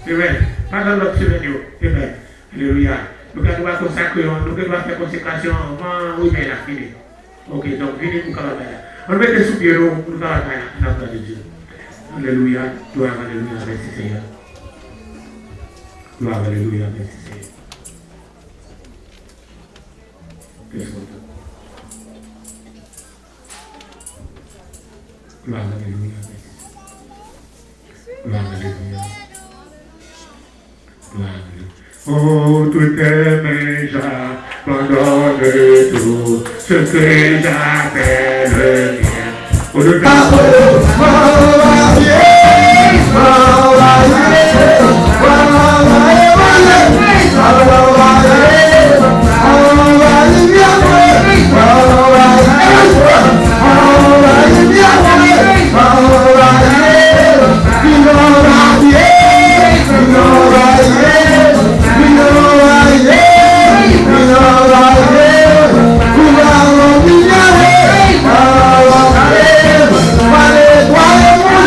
amen. Pas dans notre semaine, amen. Alléluia. Nous devons consacrer, nous devons faire consécration avant, oui, mais la fini. Ok, donc venez pour Calabaya. On met des sous-pieds pour Calabaya, dans le nom de Dieu. Alléluia, gloire, alléluia, merci Seigneur. Gloire, alléluia, merci Seigneur. Gloire, alléluia, merci. Gloire, alléluia. Gloire, alléluia. Oh, tout aimé, j'abandonne tout ce que j'appelle le mien. Oh, le Vale,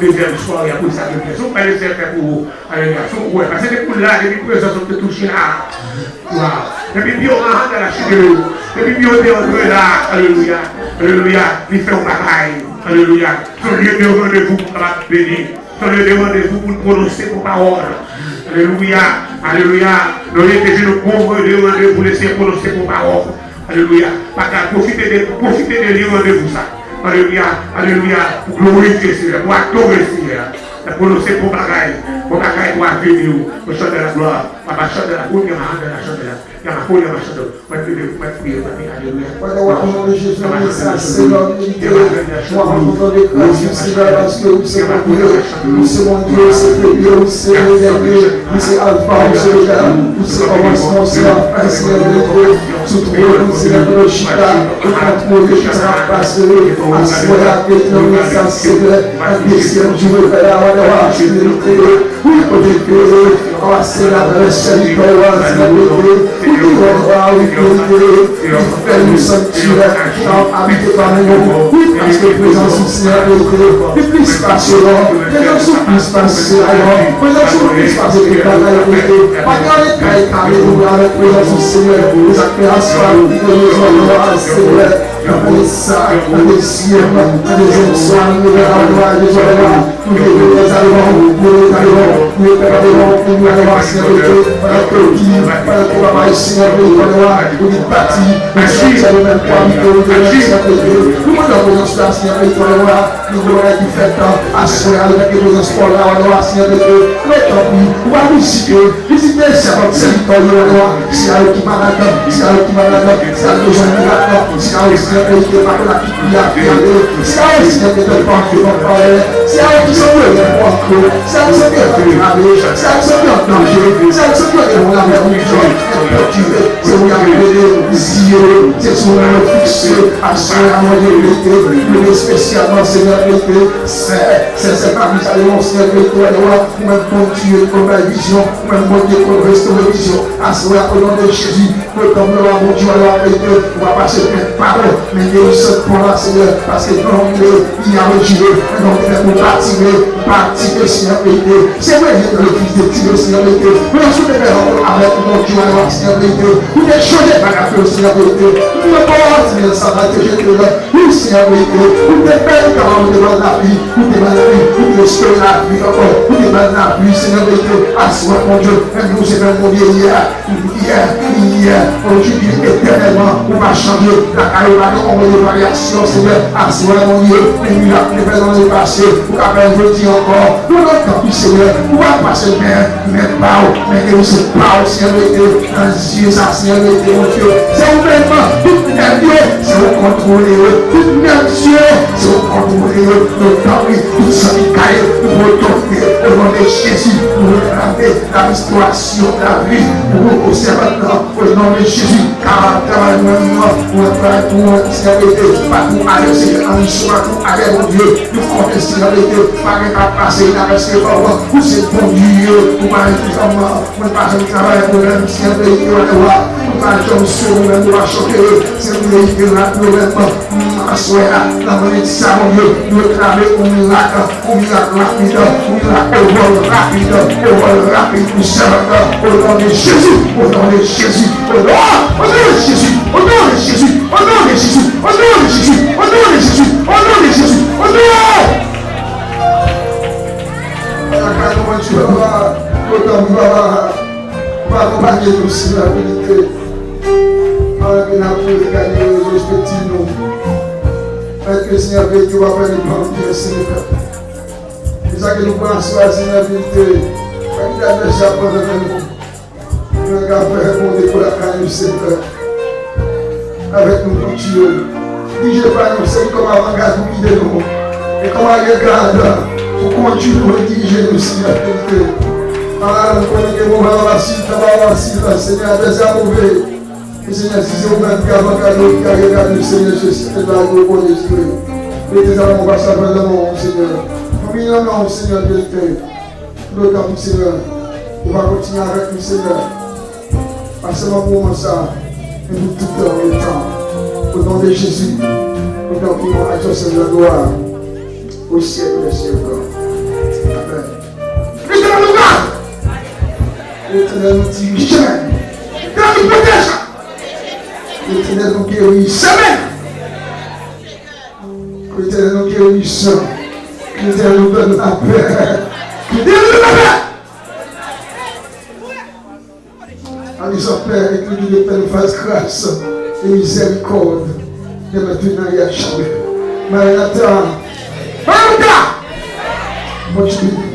deuxième soirée pour ça. Si vous pouvez laisser faire pour vous, parce que pour là, depuis que présence sont touchés là. Depuis que vous rentrez dans la chute, depuis que vous êtes là, alléluia, alléluia, il fait un bagaille, alléluia. Son lieu de rendez-vous pour la bénir, son lieu de rendez-vous pour prononcer vos paroles. Alléluia, alléluia. Nous avons le pauvre de rendez-vous pour laisser prononcer vos paroles. Alléluia. Profitez de lui rendez-vous ça. Alléluia, alléluia. Pour glorifier Seigneur, pour adorer Seigneur. Pour prononcer vos bagailles pour venir au chant de la gloire. Papa chante de la boue, il y a ma chante de la. Il y a ma foule, il y a ma chante de la. On va prier, alléluia. Au nom de Jésus, c'est l'unité. Moi, en nom de Christ, Seigneur, parce que vous c'est mon Dieu, vous c'est mon Dieu, c'est le Dieu, vous c'est le dernier, vous c'est Alpha, vous c'est le Gars, vous c'est commencement, c'est la fin, Seigneur de Dieu. Tout le monde, Seigneur de Chita, au contrôle de tout ça, parce que à ce moment-là, que nous sommes Seigneur, un désir, je veux faire la voix, je veux le faire, oui, au début, on va se la recherche, on va se la recherche. Nous sommes habités par nous, parce que présence du Seigneur est plus passionnant, présence plus passionnant, présence plus passionnant, avec présence du Seigneur, les appelations de nos Seigneur. Après ça, on désire, on désire soir, nous verrons gloire de Jéhovah, nous les allons, nous préparons, nous allons voir Seigneur, pendant que Dieu, pendant que Papa est Seigneur, nous nous bâtis, nous sommes le même point, nous demandons présence de la Seigneur, nous voulons être fait assurer avec les présence pour la loi, Seigneur de Dieu, mais tant pis, on va visiter, c'est votre territoire, c'est à eux qui malade, c'est à eux qui malade, c'est à eux qui malade, c'est à eux qui c'est à eux qui sont en danger, c'est à eux qui ont la c'est où il y a des yeux, c'est sur le fixé, à ce moment-là, le spécialement, Seigneur, c'est parmi ça, le Seigneur, même continuer comme la vision, même monter comme restaurer la vision, à ce moment-là, au nom de Jésus, comme le roi, mon Dieu, on va passer plein de paroles, mais il y a une seule pour la Seigneur, parce que non, il y a un Dieu, donc il faut participer, Seigneur, c'est vrai, il y a le fils de Dieu, Seigneur, mais on se met avec mon Dieu, Seigneur, vous êtes changé par la feu, Seigneur, vous ne pouvez pas ça va te jeter là, oui, Seigneur, vous êtes belle quand vous demandez la vie, vous demandez la vie, vous espérez la vie encore, vous demandez la vie, Seigneur, à ce moment, mon Dieu, même nous, c'est même mon Dieu, hier, aujourd'hui, éternellement, on va changer la caroline, on va des variations, Seigneur, à ce moment, mon Dieu, les miracles, les dans le passé, vous avez je dis encore, nous n'avons pas pu, Seigneur, on va passer même pas, mais que vous êtes pas, Seigneur, dans Dieu, ça, Seigneur, mon Dieu, c'est vraiment tout même Dieu, c'est vous contrôler, tout même Dieu, c'est vous contrôler, nos temps, tout ça, nous retourner au nom de Jésus, nous réclamer la restauration de la vie, pour vous observer au nom de Jésus, car maintenant, on va tout, Seigneur, pas tout aller, Seigneur, en histoire, tout aller, mon Dieu, nous comptons, Seigneur, pas passer, la rester par moi, vous êtes bon Dieu, vous m'avez dit comment, vous n'avez pas un travail pour le Seigneur, vous pas de sur nous-mêmes, nous va choquer, c'est nous qui nous-mêmes, assoyer la monnaie de ça, mon Dieu, nous réclamer un miracle rapide, nous servons au nom de Jésus, au nom de Jésus, au nom de Jésus, au nom de Jésus, au nom de Jésus, au nom de Jésus, au nom de Jésus, au nom de Jésus, au nom de accompagner nous sur la vérité. Alors que nous avons gagné nos respectifs nous. Avec le Seigneur, qui va faire les plans de Seigneur. C'est ça que nous pensons à Seigneur vérité. Quand il a déjà appris avec nous, nous avons répondre pour la carrière du Seigneur. Avec nous pour Dieu. Dis-je pas nous, c'est comme avant-garde pour guider nous. Et comment regarde pour continuer à diriger nous sur la vérité. Alors, nous connaissons que nous allons la Seigneur, déjà mauvais. Et Seigneur, si c'est vous-même qui avez regardé le Seigneur, c'est la gloire de Dieu. Et désormais, on va savoir le nom, Seigneur. Nous minons le nom, Seigneur, de l'été. Nous le temps, Seigneur. On va continuer avec nous, Seigneur. Pas seulement pour moi, ça, mais pour tout le temps. Au nom de Jésus, nous t'en prions à toi, Seigneur, gloire. Au ciel des siècles. L'Éternel nous dirige. L'Éternel nous protège. L'Éternel nous guérisse. L'Éternel nous guérisse. L'Éternel nous donne la paix. L'Éternel nous donne la paix. En disant Père, écris de Père, nous fasse grâce et miséricorde. De maintenant et à jamais. Maranatha. Maranatha. Bonne journée.